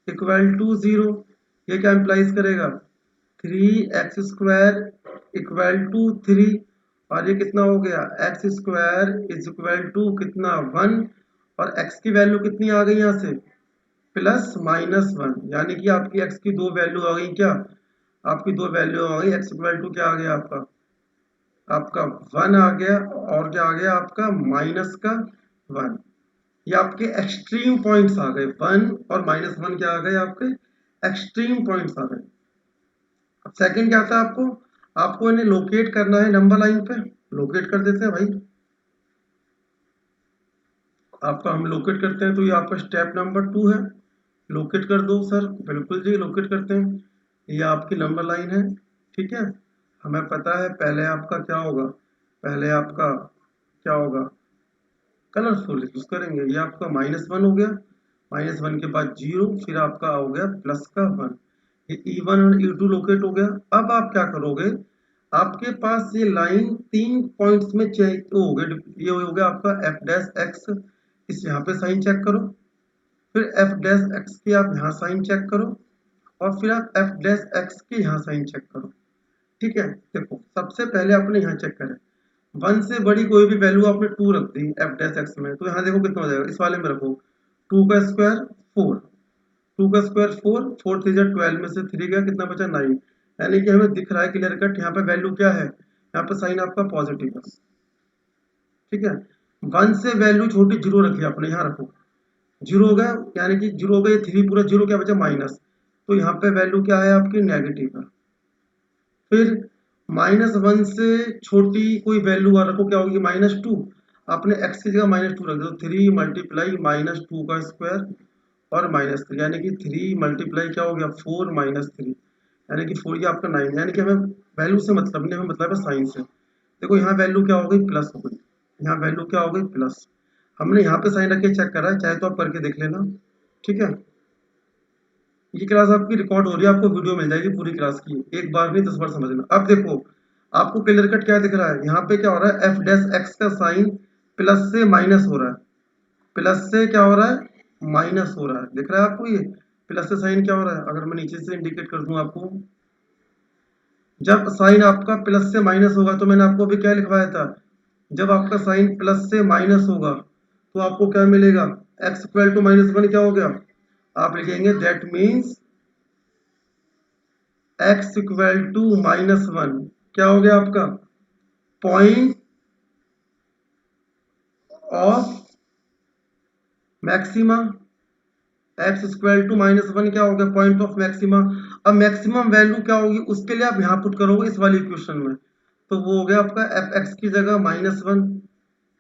इक्वल टू 0। ये क्या इम्प्लाइज करेगा, 3x² इक्वल टू 3, और ये कितना हो गया, x² इज इक्वल टू कितना 1, और x की वैल्यू कितनी आ गई यहाँ से, प्लस माइनस 1, यानी कि आपकी x की दो वैल्यू आ गई, क्या आपकी दो वैल्यू आ गई, x इक्वल टू क्या आ गया आपका 1 आ गया, और क्या आ गया आपका माइनस का 1। ये आपके एक्सट्रीम पॉइंट्स आ गए, 1 और -1 क्या आ गए, आपके एक्सट्रीम पॉइंट्स आ गए। अब सेकंड क्या था, आपको इन्हें लोकेट करना है नंबर लाइन पे। लोकेट कर देते हैं भाई, आपका हम लोकेट करते हैं, तो ये आपका स्टेप नंबर 2 है। लोकेट कर दो सर, बिल्कुल जी, लोकेट करते हैं। ये आपकी नंबर लाइन है, ठीक है। हमें पता है पहले आपका क्या होगा, पहले आपका क्या होगा, कलरफुल यूज करेंगे। ये आपका -1 हो गया, -1 के बाद 0, फिर आपका हो गया प्लस का 1। ये E1 और E2 लोकेट हो गया। अब आप क्या करोगे, आपके पास ये लाइन 3 पॉइंट्स में हो गए, ये हो गया आपका एफ डैश एक्स, इस यहाँ पे साइन चेक करो, फिर एफ डैश एक्स की आप यहाँ साइन चेक करो, और फिर आप एफ डैश एक्स के यहाँ साइन चेक करो, ठीक है। देखो सबसे पहले आपने यहाँ चेक करें, 1 से बड़ी कोई भी वैल्यू आपने 2 रख दी एफ डैश एक्स में, तो यहाँ देखो कितना हो जाएगा, इस वाले में रखो 2 का स्क्वायर 4, 2 का स्क्वायर 4, 4 3 12 में से 3 गया, कितना बचा 9, यानी कि हमें दिख रहा है क्लियर कट, यहाँ पे वैल्यू क्या है, यहाँ पे साइन आपका पॉजिटिव है, ठीक है। 1 से वैल्यू छोटी 0 रखी आपने, यहाँ रखो 0 हो गया, यानी कि 0 हो गया, 3 पूरा 0 क्या बचा माइनस, तो यहाँ पे वैल्यू क्या है आपकी नेगेटिव है। फिर -1 से छोटी कोई वैल्यू रखो, क्या होगी -2, आपने x की जगह -2 रख दो, 3 मल्टीप्लाई -2 का स्क्वायर और -3, यानी कि 3 मल्टीप्लाई क्या हो गया 4 -3, यानी कि 4 ये आपका 9, यानी कि हमें वैल्यू से मतलब नहीं, हमें मतलब है साइन से। देखो यहाँ वैल्यू क्या हो गई, प्लस हो गई, यहाँ वैल्यू क्या हो गई प्लस। हमने यहाँ पे साइन रख के चेक करा है, चाहे तो आप करके देख लेना, ठीक है। ये क्लास आपकी रिकॉर्ड हो रही है, आपको वीडियो मिल जाएगी पूरी क्लास की, एक बार नहीं 10 बार समझना। अब देखो आपको क्लियर कट क्या दिख रहा है, यहाँ पे क्या हो रहा है, एफ डैश एक्स का साइन प्लस से माइनस हो रहा है, प्लस से क्या हो रहा है माइनस हो रहा है, दिख रहा है आपको, ये प्लस से साइन क्या हो रहा है, अगर मैं नीचे से इंडिकेट कर दूं आपको, जब साइन आपका प्लस से माइनस होगा, तो मैंने आपको अभी क्या लिखवाया था, जब आपका साइन प्लस से माइनस होगा तो आपको क्या मिलेगा, एक्स इक्वल टू -1 क्या हो गया, आप लिखेंगे that means x equal to -1, क्या हो गया आपका point of maxima. x equal to -1 क्या हो गया पॉइंट ऑफ मैक्सिमा। अब मैक्सिमम वैल्यू क्या होगी, उसके लिए आप यहाँ पुट करोगे इस वाली इक्वेशन में, तो वो हो गया आपका एफ एक्स की जगह -1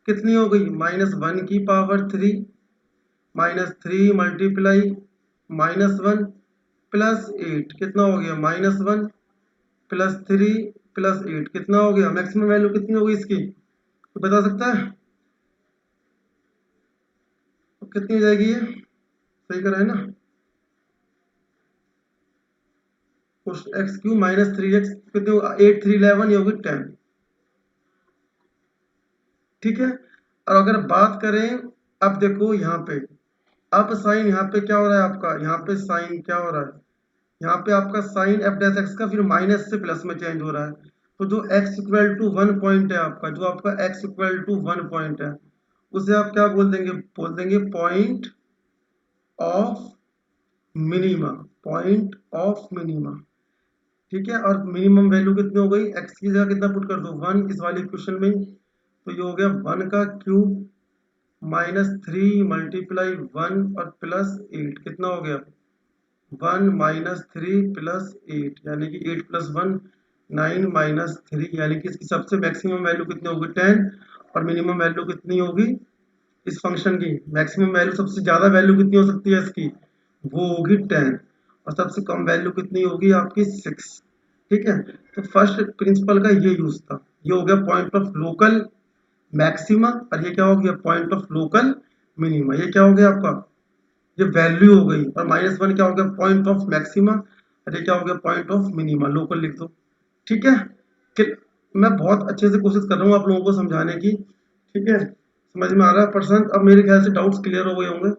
कितनी हो गई, -1 की पावर 3, -3 मल्टीप्लाई -1 प्लस 8, कितना हो गया -1 प्लस 3 प्लस 8, कितना हो गया, मैक्सिमम वैल्यू कितनी होगी इसकी, तो बता सकता है, तो कितनी हो जाएगी ये, सही करा है ना। एक्स क्यू माइनस 3x कितने 8 3 11, ये होगी 10। ठीक है। और अगर बात करें, अब देखो यहाँ पे, अब साइन यहाँ पे क्या हो रहा है आपका, यहाँ पे साइन क्या हो रहा है, यहाँ पे आपका साइन एफ डैश एक्स का फिर माइनस से प्लस में चेंज हो रहा है। तो जो x इक्वल टू 1 पॉइंट है आपका, जो आपका x इक्वल टू 1 पॉइंट है, उसे आप क्या बोल देंगे point of minima, point of minima. ठीक है। और मिनिमम वैल्यू कितनी हो गई, x की जगह कितना पुट कर दो 1 इस वाली इक्वेशन में, तो ये हो गया 1 का क्यूब माइनस 3 मल्टीप्लाई 1 और प्लस 8, कितना हो गया 1 माइनस 3 प्लस 8, यानी कि 8 प्लस 1 9 माइनस 3, यानी कि इसकी सबसे मैक्सिमम वैल्यू कितनी होगी 10, और मिनिमम वैल्यू कितनी होगी इस फंक्शन की, मैक्सिमम वैल्यू सबसे ज्यादा वैल्यू कितनी हो सकती है इसकी, वो होगी 10, और सबसे कम वैल्यू कितनी होगी आपकी 6। ठीक है। तो फर्स्ट प्रिंसिपल का ये यूज था, ये हो गया पॉइंट ऑफ लोकल मैक्सिमा, और ये क्या हो गया पॉइंट ऑफ लोकल मिनिमा। ये क्या हो गया आपका, ये वैल्यू हो गई, और -1 क्या हो गया पॉइंट ऑफ मैक्सिमा, और ये क्या हो गया पॉइंट ऑफ मिनिमा, लोकल लिख दो। ठीक है। कि मैं बहुत अच्छे से कोशिश कर रहा हूँ आप लोगों को समझाने की। ठीक है, समझ में आ रहा है पर्सन, अब मेरे ख्याल से डाउट्स क्लियर हो गए होंगे,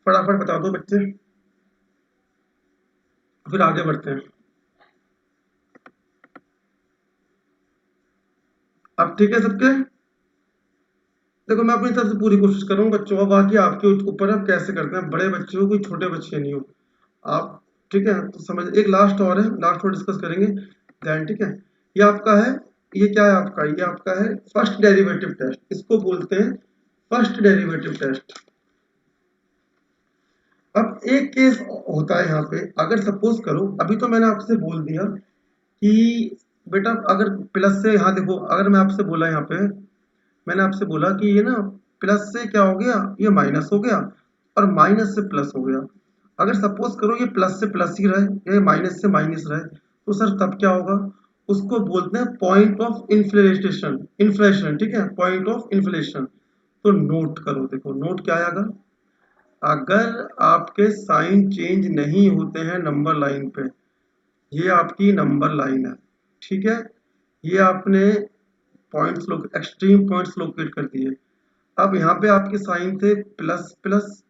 फटाफट बता दो बच्चे, फिर आगे बढ़ते हैं। अब ठीक है सबके, देखो मैं अपनी तरफ से पूरी कोशिश कर रहा हूँ बच्चों, अब बाकी आपके ऊपर आप कैसे करते हैं, बड़े बच्चे हो कोई छोटे बच्चे नहीं हो आप। ठीक है, तो समझ, एक लास्ट और है, लास्ट और डिस्कस करेंगे देन। ठीक है, ये आपका है, ये क्या है आपका, ये आपका है फर्स्ट डेरिवेटिव टेस्ट, इसको बोलते हैं फर्स्ट डेरिवेटिव टेस्ट। अब एक केस होता है यहाँ पे, अगर सपोज करो, अभी तो मैंने आपसे बोल दिया कि बेटा अगर प्लस से, यहाँ देखो अगर मैं आपसे बोला यहाँ पे, मैंने आपसे बोला कि ये ना प्लस से क्या हो गया, ये माइनस हो गया, और माइनस से प्लस हो गया। अगर सपोज करो ये प्लस से प्लस ही रहे, ये माइनस से माइनस रहे, तो सर तब क्या होगा, उसको बोलते हैं पॉइंट ऑफ इन्फ्लेशन, इन्फ्लेशन। ठीक है, पॉइंट ऑफ इन्फ्लेशन। तो नोट करो, देखो नोट क्या आएगा, अगर आपके साइन चेंज नहीं होते हैं नंबर लाइन पे, ये आपकी नंबर लाइन है। ठीक है, ये आपने पॉइंट्स लोग एक्सट्रीम पॉइंट्स लोकेट कर दिए। अब यहाँ पे आपके साइन थे प्लस प्लस,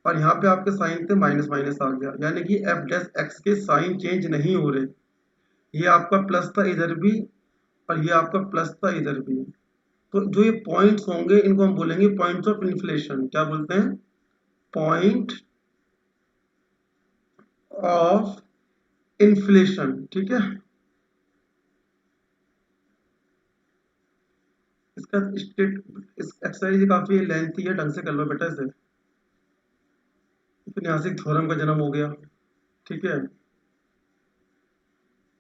और यहाँ पे आपके साइन थे माइनस माइनस आ गया, यानी कि एफ डैश एक्स के साइन चेंज नहीं हो रहे। ये आपका प्लस था इधर भी, और ये आपका प्लस था इधर भी। तो जो ये पॉइंट्स होंगे इनको हम बोलेंगे पॉइंट्स ऑफ इन्फ्लेशन। क्या बोलते हैं, पॉइंट ऑफ इन्फ्लेशन। ठीक है, इसका स्टेट, इस एक्सरसाइज काफी लेंथी है, ढंग से कर लो बेटा इसे, ऐतिहासिक थ्योरम का जन्म हो गया। ठीक है,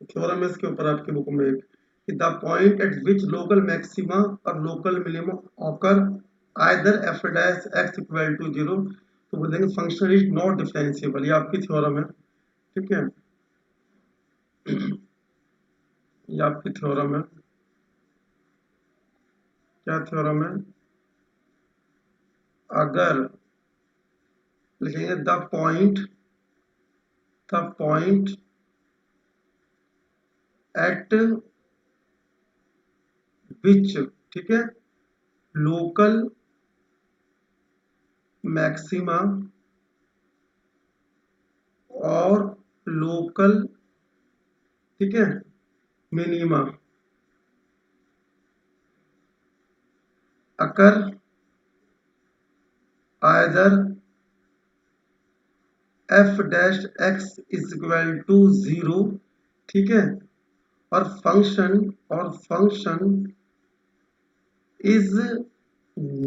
थ्योरम है इसके ऊपर आपकी बुक में एक, कि the point at which local maxima और local minima occur either F dash x equal to 0, तो बोलेंगे फंक्शन इज नॉट डिफरेंशिएबल। ये आपकी थ्योरम है। ठीक है, ये आपकी थ्योरम है। क्या थ्योरम है, अगर लिखेंगे द पॉइंट एट विच, ठीक है, लोकल मैक्सिमा और लोकल, ठीक है, minima occur either F dash x is equal to 0, ठीक है, और function is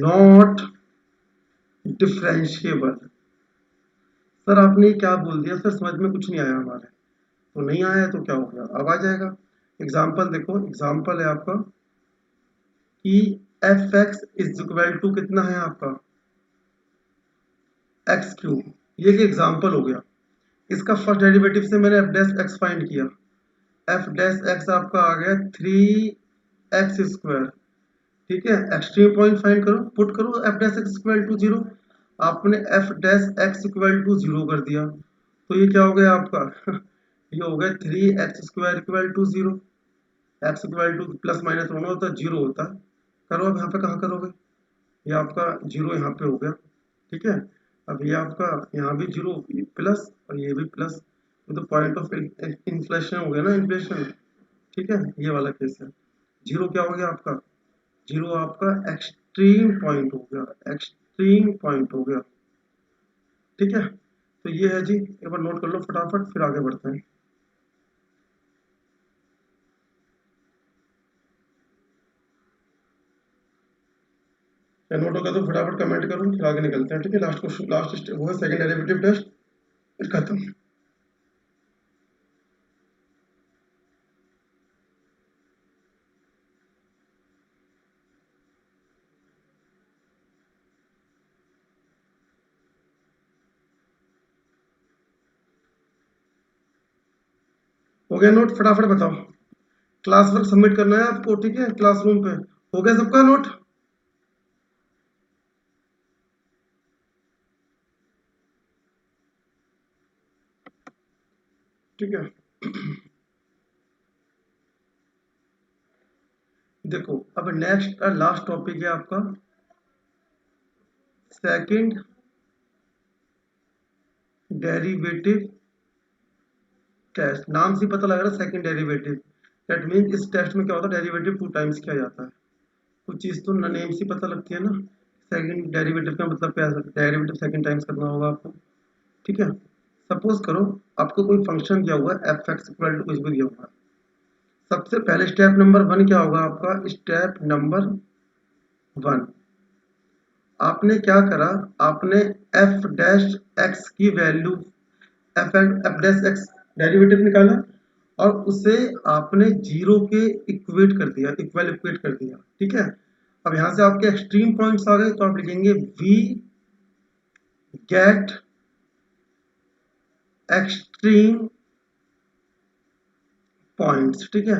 not differentiable. Sir आपने क्या बोल दिया सर, समझ में कुछ नहीं आया हमारे, तो नहीं आया तो क्या हो गया, अब आ जाएगा। एग्जाम्पल देखो, एग्जाम्पल है आपका कि f x is equal to कितना है आपका एक्स क्यूब, ये एग्जाम्पल हो गया। इसका फर्स्ट डेरिवेटिव से मैंने एफ डैश एक्स फाइंड किया, एफ डैश एक्स आपका आ गया 3x स्क्वायर। ठीक है, एक्सट्रीम पॉइंट फाइंड करो, पुट करो f dash x equal to 0, आपने f dash x equal to 0 कर दिया, तो ये क्या हो गया आपका ये हो गया 3x² equal to 0। X equal to plus minus दोनों होता है, 0 होता है। करो अब यहाँ पे कहाँ करोगे, ये आपका 0 यहाँ पे हो गया, ठीक है। अब ये आपका यहाँ भी 0 प्लस और ये भी प्लस, ये तो पॉइंट ऑफ इन्फ्लेशन हो गया ना, इन्फ्लेशन, ठीक है। ये वाला केस है। 0 क्या हो गया आपका, 0 आपका एक्सट्रीम पॉइंट हो गया, एक्सट्रीम पॉइंट हो गया, ठीक है। तो ये है जी, एक बार नोट कर लो फटाफट, फिर आगे बढ़ते हैं। क्या नोट होगा तो फटाफट कमेंट करो, फिर आगे निकलते हैं, ठीक है। लास्ट क्वेश्चन, लास्ट वो है सेकंड डेरिवेटिव टेस्ट, फिर खत्म। हो गया नोट, फटाफट बताओ। क्लास वर्क सबमिट करना है आपको, ठीक है, क्लासरूम पे। हो गया सबका नोट? ठीक है। देखो अब नेक्स्ट लास्ट टॉपिक है आपका सेकंड डेरिवेटिव टेस्ट। नाम से पता लग रहा है सेकंड डेरिवेटिव, दैट मीन इस टेस्ट में क्या होता है, डेरिवेटिव 2 टाइम्स किया जाता है। कुछ चीज़ तो नेम से पता लगती है ना, सेकंड डेरिवेटिव का मतलब क्या है, डेरिवेटिव सेकंड टाइम्स करना होगा आपको, ठीक है। सपोज करो आपको कोई फंक्शन दिया हुआ है एफ एक्स इक्वल टू कुछ भी दिया हुआ है। सबसे पहले स्टेप नंबर 1 क्या होगा आपका, स्टेप नंबर 1, आपने क्या करा, आपने एफ डैश एक्स की value, F dash x derivative निकाला और उसे आपने 0 के इक्वेट कर दिया, इक्वल इक्वेट कर दिया, ठीक है। अब यहां से आपके एक्सट्रीम पॉइंट्स आ गए, तो आप लिखेंगे वी गेट एक्सट्रीम पॉइंट्स, ठीक है।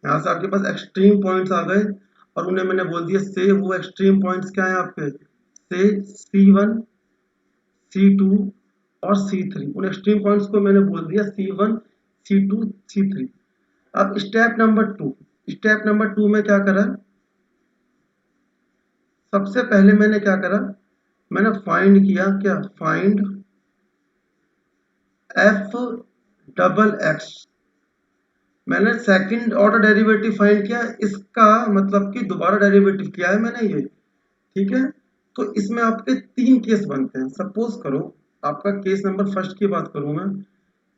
यहाँ से आपके पास एक्सट्रीम पॉइंट्स आ गए और उन्हें मैंने बोल दिया से, वो एक्सट्रीम पॉइंट्स क्या है आपके, से C1 C2 और C3, उन एक्सट्रीम पॉइंट्स को मैंने बोल दिया C1 C2 C3। अब स्टेप नंबर 2 में क्या करा, सबसे पहले मैंने क्या करा, मैंने फाइंड किया, क्या फाइंड एफ डबल एक्स, मैंने सेकंड ऑर्डर डेरिवेटिव फाइंड किया, इसका मतलब कि दोबारा डेरिवेटिव किया है मैंने ये, ठीक है। तो इसमें आपके 3 केस बनते हैं। सपोज करो आपका केस नंबर फर्स्ट की बात करूं मैं,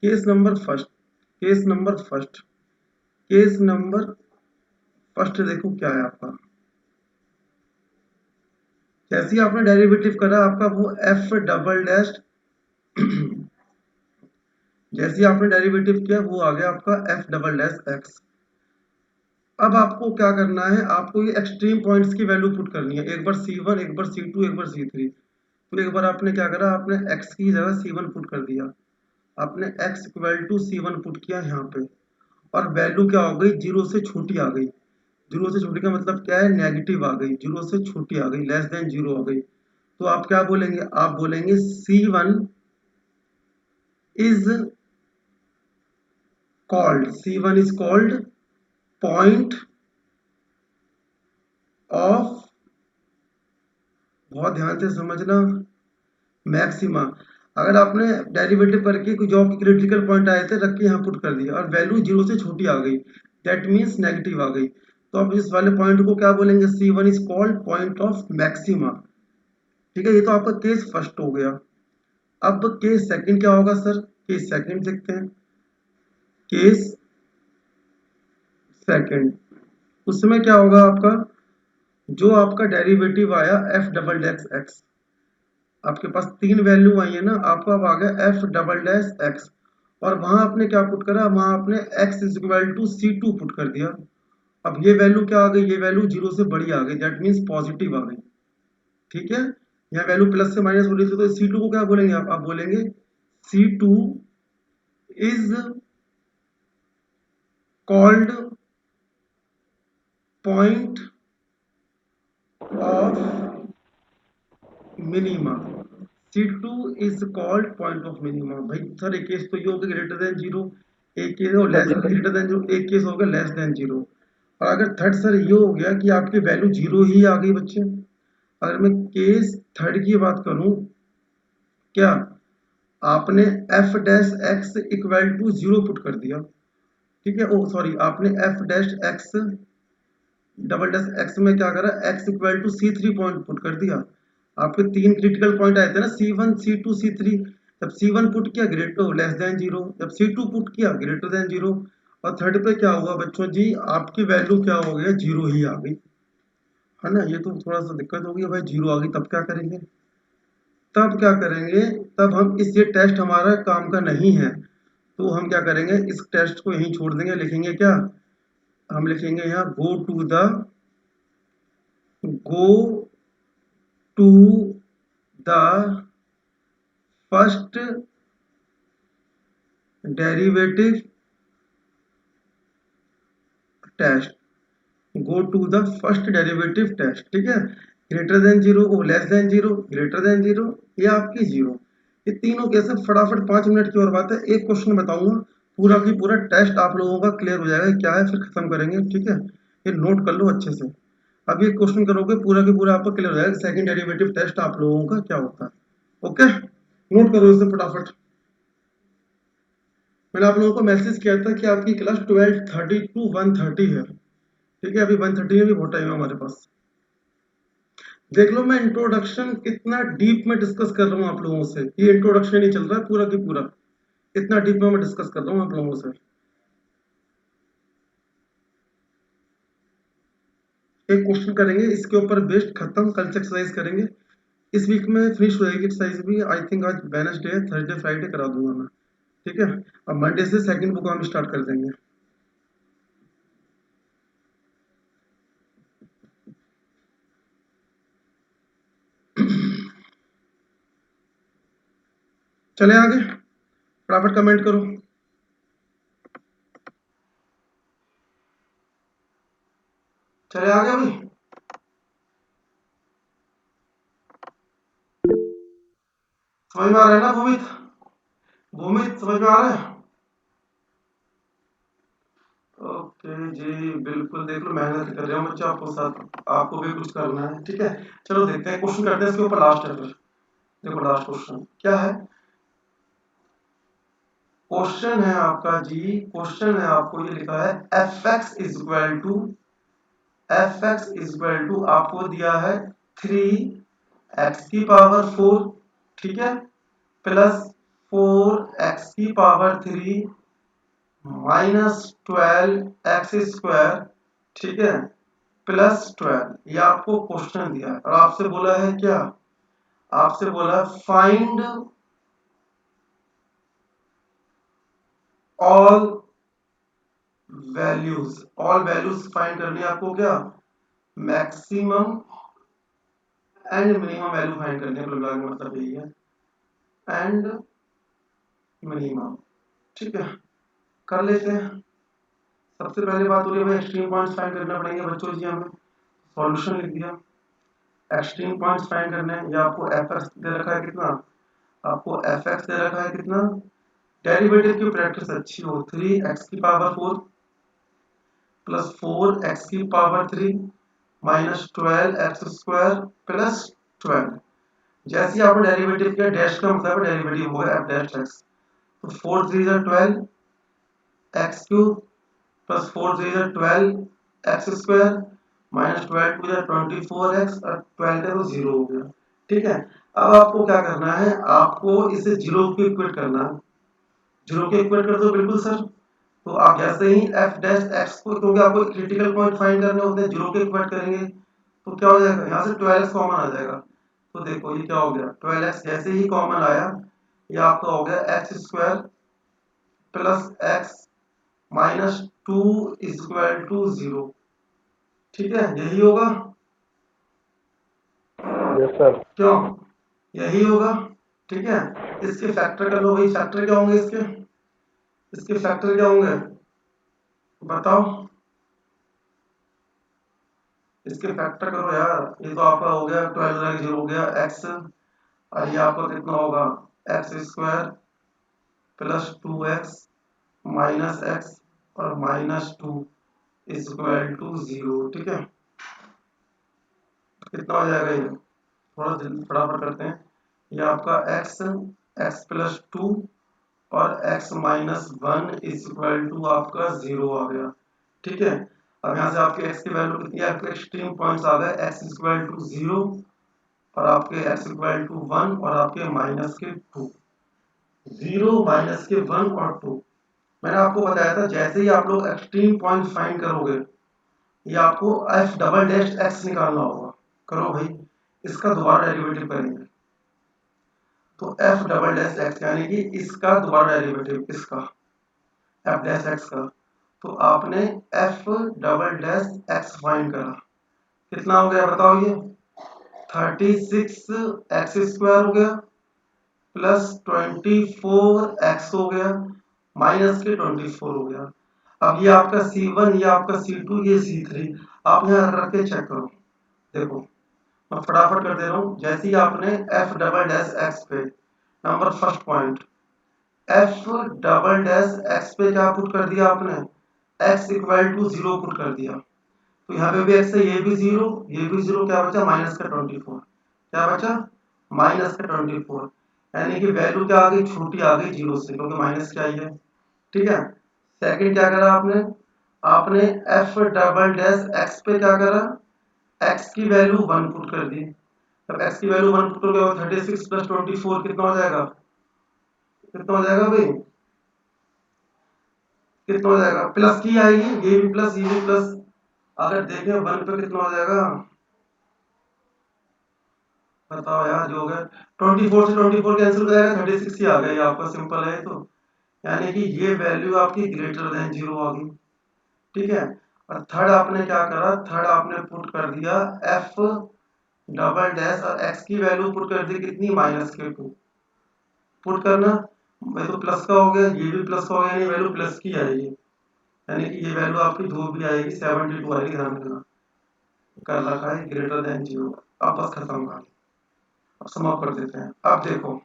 case number first, case number first, case number first देखो क्या है आपका, जैसे ही आपने डेरिवेटिव करा आपका वो एफ डबल डैश जैसे ही आपने डेरिवेटिव किया वो आ गया आपका एफ डबल डैश एक्स। अब आपको क्या करना है, आपको ये एक्सट्रीम पॉइंट्स की वैल्यू पुट करनी है, एक बार C1 एक बार C2 एक बार C3। तो एक बार आपने क्या करा, आपने x की जगह C1 पुट कर दिया, आपने x equal to C1 put किया यहाँ पे, और वैल्यू क्या हो गई, 0 से छोटी आ गई। 0 से छोटी का मतलब क्या है, नेगेटिव आ गई, 0 से छोटी आ गई, लेस देन 0 आ गई। तो आप क्या बोलेंगे, आप बोलेंगे C1 is called point of, बहुत ध्यान से समझना, मैक्सिमा। अगर आपने डेरिवेटिव करके कुछ जॉब के क्रिटिकल पॉइंट आए थे, रख के यहाँ पुट कर दिया और वैल्यू 0 से छोटी आ गई, दैट मीन्स नेगेटिव आ गई, तो आप इस वाले पॉइंट को क्या बोलेंगे, C1 is called point of maxima, ठीक है। ये तो आपका केस फर्स्ट हो गया। अब केस सेकंड क्या होगा सर, केस सेकंड देखते हैं। केस सेकंड, उसमें क्या होगा आपका, जो आपका डेरिवेटिव आया एफ डबल डैश एक्स, आपके पास 3 वैल्यू आई है ना, आपका अब आ गया एफ डबल डैश एक्स, और वहां आपने क्या पुट करा, वहां आपने x is equal to C2 put कर दिया। अब ये वैल्यू क्या आ गई, ये वैल्यू 0 से बड़ी आ गई, दैट मीन्स पॉजिटिव आ गई, ठीक है। यहाँ वैल्यू प्लस से माइनस हो रही थी, तो C2 को क्या बोलेंगे आप बोलेंगे C2 is called point of minima, C2 is called point of minima. भाई सर एक केस तो ये होगा ग्रेटर देन जीरो, एक केस हो लेस ग्रेटर देन जीरो, एक केस होगा लेस देन जीरो। और अगर थर्ड सर ये हो गया कि आपकी वैल्यू जीरो ही आ गई बच्चे, अगर मैं केस थर्ड की बात करूं, क्या आपने f dash x equal to zero put कर दिया, ठीक है, ओ सॉरी, आपने f dash x double dash x में क्या करा, x equal to C3 point put कर दिया। आपके तीन क्रिटिकल पॉइंट आए थे ना, C1 C2 C3। जब C1 पुट किया ग्रेटर लेस देन जीरो, जब C2 पुट किया ग्रेटर देन जीरो, और थर्ड पे क्या हुआ बच्चों जी, आपकी वैल्यू क्या हो गया, जीरो ही आ गई, है ना। ये तो थोड़ा सा दिक्कत होगी भाई, जीरो आ गई तब क्या करेंगे, तब क्या करेंगे, तब हम इस ये टेस्ट हमारा काम का नहीं है, तो हम क्या करेंगे, इस टेस्ट को यहीं छोड़ देंगे, लिखेंगे क्या, हम लिखेंगे यहाँ go to the first derivative test, go to the first derivative test, ठीक है। Greater than zero, or less than zero, greater than zero, ये आपकी जीरो। ये तीनों कैसे, फटाफट 5 मिनट की और बात है, एक क्वेश्चन बताऊंगा, पूरा की पूरा टेस्ट आप लोगों का क्लियर हो जाएगा क्या है, फिर खत्म करेंगे, ठीक है। ये नोट कर लो अच्छे से, अब ये क्वेश्चन करोगे पूरा की पूरा आपका क्लियर हो जाएगा, सेकंड डेरिवेटिव टेस्ट आप लोगों का क्या होता है। ओके, नोट करो इसे फटाफट। मैंने आप लोगों को मैसेज किया था कि आपकी क्लास 12:30 टू 1:30 है, ठीक है, अभी 1:30 में भी बहुत टाइम है हमारे पास। देख लो मैं इंट्रोडक्शन कितना डीप में डिस्कस कर रहा हूँ आप लोगों से, ये इंट्रोडक्शन ही चल रहा है पूरा की पूरा, इतना डीप में मैं डिस्कस कर रहा हूँ आप लोगों से। एक क्वेश्चन करेंगे इसके ऊपर बेस्ड, खत्म, कल से एक्सरसाइज करेंगे, इस वीक में फिनिश हो जाएगी एक्सरसाइज भी, आई थिंक आज वेडनेसडे है, थर्सडे फ्राइडे करा दूंगा मैं, ठीक है। अब मंडे से सेकंड बुक हम स्टार्ट कर देंगे। चले आगे, फटाफट कमेंट करो। चले आगे अभी, समझ में आ रहा है ना भूमित, भूमित समझ में आ रहा है। ओके जी, बिल्कुल, देख लो मेहनत कर रहे हो बच्चे, आपको साथ आपको भी कुछ करना है, ठीक है। चलो देखते हैं, क्वेश्चन करते हैं इसके ऊपर, लास्ट है फिर। देखो लास्ट क्वेश्चन क्या है, क्वेश्चन है आपका जी, क्वेश्चन है आपको ये लिखा है F x is equal to, F x is equal to आपको दिया है 3x⁴, ठीक है, प्लस 4x⁴ -12x², ठीक है, प्लस 12, ये आपको क्वेश्चन दिया है और आपसे बोला है क्या, आपसे बोला है find all values, all values find करनी है आपको, क्या maximum and minimum value find करनी है, मतलब यही है, एंड मिनिमम, ठीक है, कर लेते हैं। सबसे पहले बात हो रही है भाई, एक्सट्रीम पॉइंट्स फाइंड करना पड़ेंगे बच्चों जी, हमें सॉल्यूशन लिख दिया, एक्सट्रीम पॉइंट्स फाइंड करने हैं, या आपको एफ एक्स दे रखा है कितना, आपको एफ एक्स दे रखा है कितना, डेरिवेटिव की प्रैक्टिस अच्छी हो, 3x⁴ plus 4x⁴ minus 12x² plus 12, जैसे ही आपने डेरिवेटिव किया, डैश का मतलब डेरिवेटिव होगा एफ डैश एक्स, तो 4 3 12 x³ plus 4 3 12 x² minus 12 2 24x, और 12 का तो 0 हो गया, ठीक है। अब आपको क्या करना है, आपको इसे 0 को इक्वेट करना है, 0 को इक्वेट कर दो बिल्कुल सर। तो आप जैसे ही एफ डैश एक्स को, क्योंकि आपको क्रिटिकल पॉइंट फाइंड करने होते हैं, 0 को इक्वेट करेंगे तो क्या हो जाएगा, यहाँ से 12x कॉमन आ जाएगा, तो देखो ये क्या हो गया, 12x जैसे ही कॉमन आया, ये आपका हो गया x² plus x minus 2 equal to 0, ठीक है, यही होगा, यस सर। क्यों, यही होगा, ठीक है। इसके फैक्टर कर लो भाई, फैक्टर क्या होंगे इसके, इसके फैक्टर क्या होंगे बताओ, इसके फैक्टर करो यार, ये तो आपका हो गया 12 0 हो गया x और ये आपका कितना होगा x square plus 2x minus x और माइनस 2 इज इक्वल टू 0। ठीक है, कितना हो जाएगा ये, थोड़ा फटाफट करते हैं। ये आपका एक्स प्लस 2 और x minus 1 is equal to आपका 0 आ गया। ठीक है, अब यहाँ से आपके x की वैल्यू कितनी है, आपके एक्सट्रीम पॉइंट्स आ गए, x इक्वल टू 0 और आपके x इक्वल टू 1 और आपके माइनस के 2, 0 माइनस के 1 और 2। मैंने आपको बताया था जैसे ही आप लोग एक्सट्रीम पॉइंट फाइंड करोगे, ये आपको f डबल डैश x निकालना होगा। करो भाई, इसका दोबारा डेरिवेटिव करेंगे, तो f डबल डैश x यानी कि इसका दोबारा डेरिवेटिव, इसका f डैश x का, तो आपने f double dash x find करा, कितना हो गया बताओ, ये 36x स्क्वायर हो गया प्लस 24x हो गया माइनस के 24 हो गया। अब ये आपका C1, ये आपका C2, ये C3, आप यहाँ रख के चेक करो। देखो मैं फटाफट कर दे रहा हूँ। जैसे ही आपने f डबल डैश x पे number first point f double dash x पे क्या पुट कर दिया आपने, x इक्वल टू 0 पुट कर दिया, तो यहाँ पे भी x है, ये भी 0, ये भी 0, क्या बचा माइनस का 24, क्या बचा माइनस का 24, यानी कि वैल्यू क्या आ गई, छोटी आ गई 0 से, क्योंकि माइनस क्या है। ठीक है, सेकंड क्या करा आपने, आपने f डबल डैश x पे क्या करा, x की वैल्यू 1 पुट कर दी। अब x की वैल्यू 1 पुट करोगे, 36 प्लस 24 कितना हो जाएगा, कितना हो जाएगा भाई, कितना हो जाएगा, प्लस की आएगी, ये भी प्लस, ये भी प्लस। अगर देखें 1 पे कितना हो जाएगा, बताओ यार, जो हो गया 24 से 24 कैंसिल हो जाएगा, 36 ही आ गया, ये आपका सिंपल है। तो यानी कि ये वैल्यू आपकी ग्रेटर देन 0 आ गई। ठीक है, और थर्ड आपने क्या करा, थर्ड आपने पुट कर दिया f डबल डैश और x की वैल्यू पुट कर दी कितनी, माइनस के 2 पुट करना, मैं तो प्लस का हो गया, ये भी प्लस का हो गया, यानी वैल्यू प्लस की आएगी, यानी कि ये वैल्यू आपकी जो भी आएगी 72 आएगी, ध्यान रखना कर रखा है ग्रेटर देन 0। अब बस खत्म कर, अब समाप्त कर देते हैं। अब देखो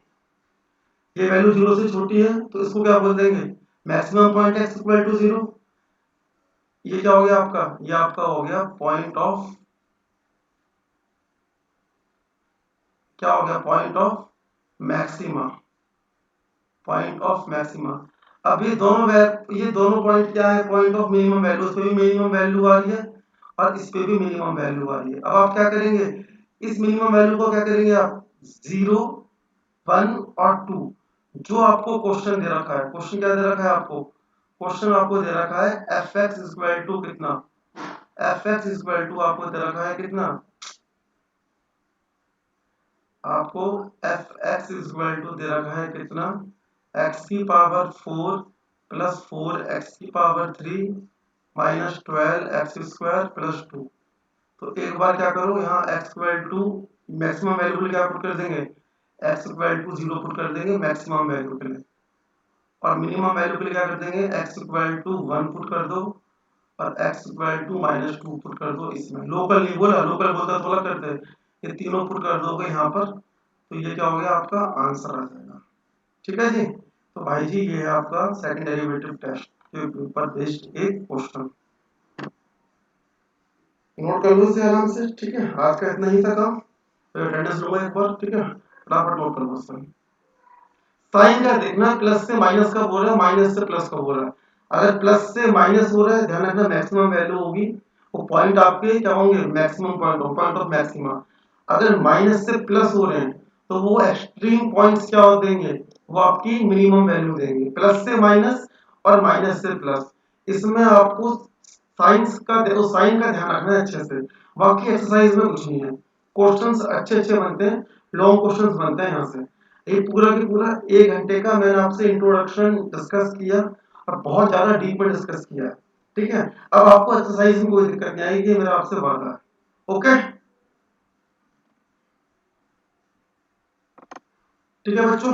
ये वैल्यू 0 से छोटी है, तो इसको क्या बोल देंगे, maximum point x equal to 0। ये क्या हो गया आपका, ये आपका हो गया पॉइंट ऑफ, क्या हो गया, point of maxima, point of maxima. अब ये दोनों पॉइंट क्या है, पॉइंट ऑफ मिनिमम वैल्यू, इस पे भी मिनिमम वैल्यू आ रही है और इस पे भी मिनिमम वैल्यू आ रही है। अब आप क्या करेंगे, इस मिनिमम वैल्यू को क्या करेंगे आप, 0, 1 और 2, जो आपको क्वेश्चन दे रखा है, क्वेश्चन क्या दे रखा है आपको, क्वेश्चन आपको दे रखा है fx इक्वल टू कितना, fx इक्वल टू आपको दे रखा है कितना, आपको fx इक्वल टू दे रखा है कितना, x की पावर 4 प्लस 4x की power 3 minus 12x square plus 2। तो एक बार क्या करो, यहाँ x equal to maximum value के लिए क्या पुट कर देंगे, x इक्वल टू 0 पुट कर देंगे मैक्सिमम वैल्यू के लिए, और मिनिमम वैल्यू के लिए क्या कर देंगे, x इक्वल टू 1 पुट कर दो और x equal to minus 2 put कर दो। इसमें लोकल नहीं बोला, लोकल बोलता थोड़ा करते, ये तीनों पुट कर दोगे यहाँ पर, तो ये क्या हो गया, आपका आंसर आ जाएगा। ठीक है जी, तो भाई जी ये है आपका सेकंड डेरिवेटिव टेस्ट के ऊपर बेस्ड एक क्वेश्चन, नोट कर लो इसे आराम से। ठीक है, आज का इतना ही था काम, तो अटेंडेंस लूंगा एक बार। ठीक है, फटाफट नोट कर लो सर। साइन का देखना, प्लस से माइनस का बोल रहा है, माइनस से प्लस का बोल रहा है। अगर प्लस से माइनस हो रहा है, ध्यान रखना मैक्सिमम वैल्यू होगी, वो पॉइंट आपके क्या होंगे, मैक्सिमम पॉइंट ऑफ मैक्सिमा। अगर माइनस से प्लस हो रहे हैं, तो वो एक्सट्रीम पॉइंट्स क्या हो देंगे, वो आपकी मिनिमम वैल्यू देंगे, प्लस से माइनस और माइनस से प्लस। इसमें आपको साइंस का देखो, साइन का ध्यान रखना है अच्छे से, बाकी एक्सरसाइज में कुछ नहीं है। क्वेश्चंस अच्छे अच्छे बनते हैं, लॉन्ग क्वेश्चंस बनते हैं यहाँ से। ये पूरा की पूरा 1 घंटे का मैंने आपसे इंट्रोडक्शन डिस्कस किया और बहुत ज्यादा डीप में डिस्कस किया। ठीक है, अब आपको एक्सरसाइज में कोई दिक्कत नहीं आएगी, मेरा आपसे वादा है। ओके, ठीक है बच्चों।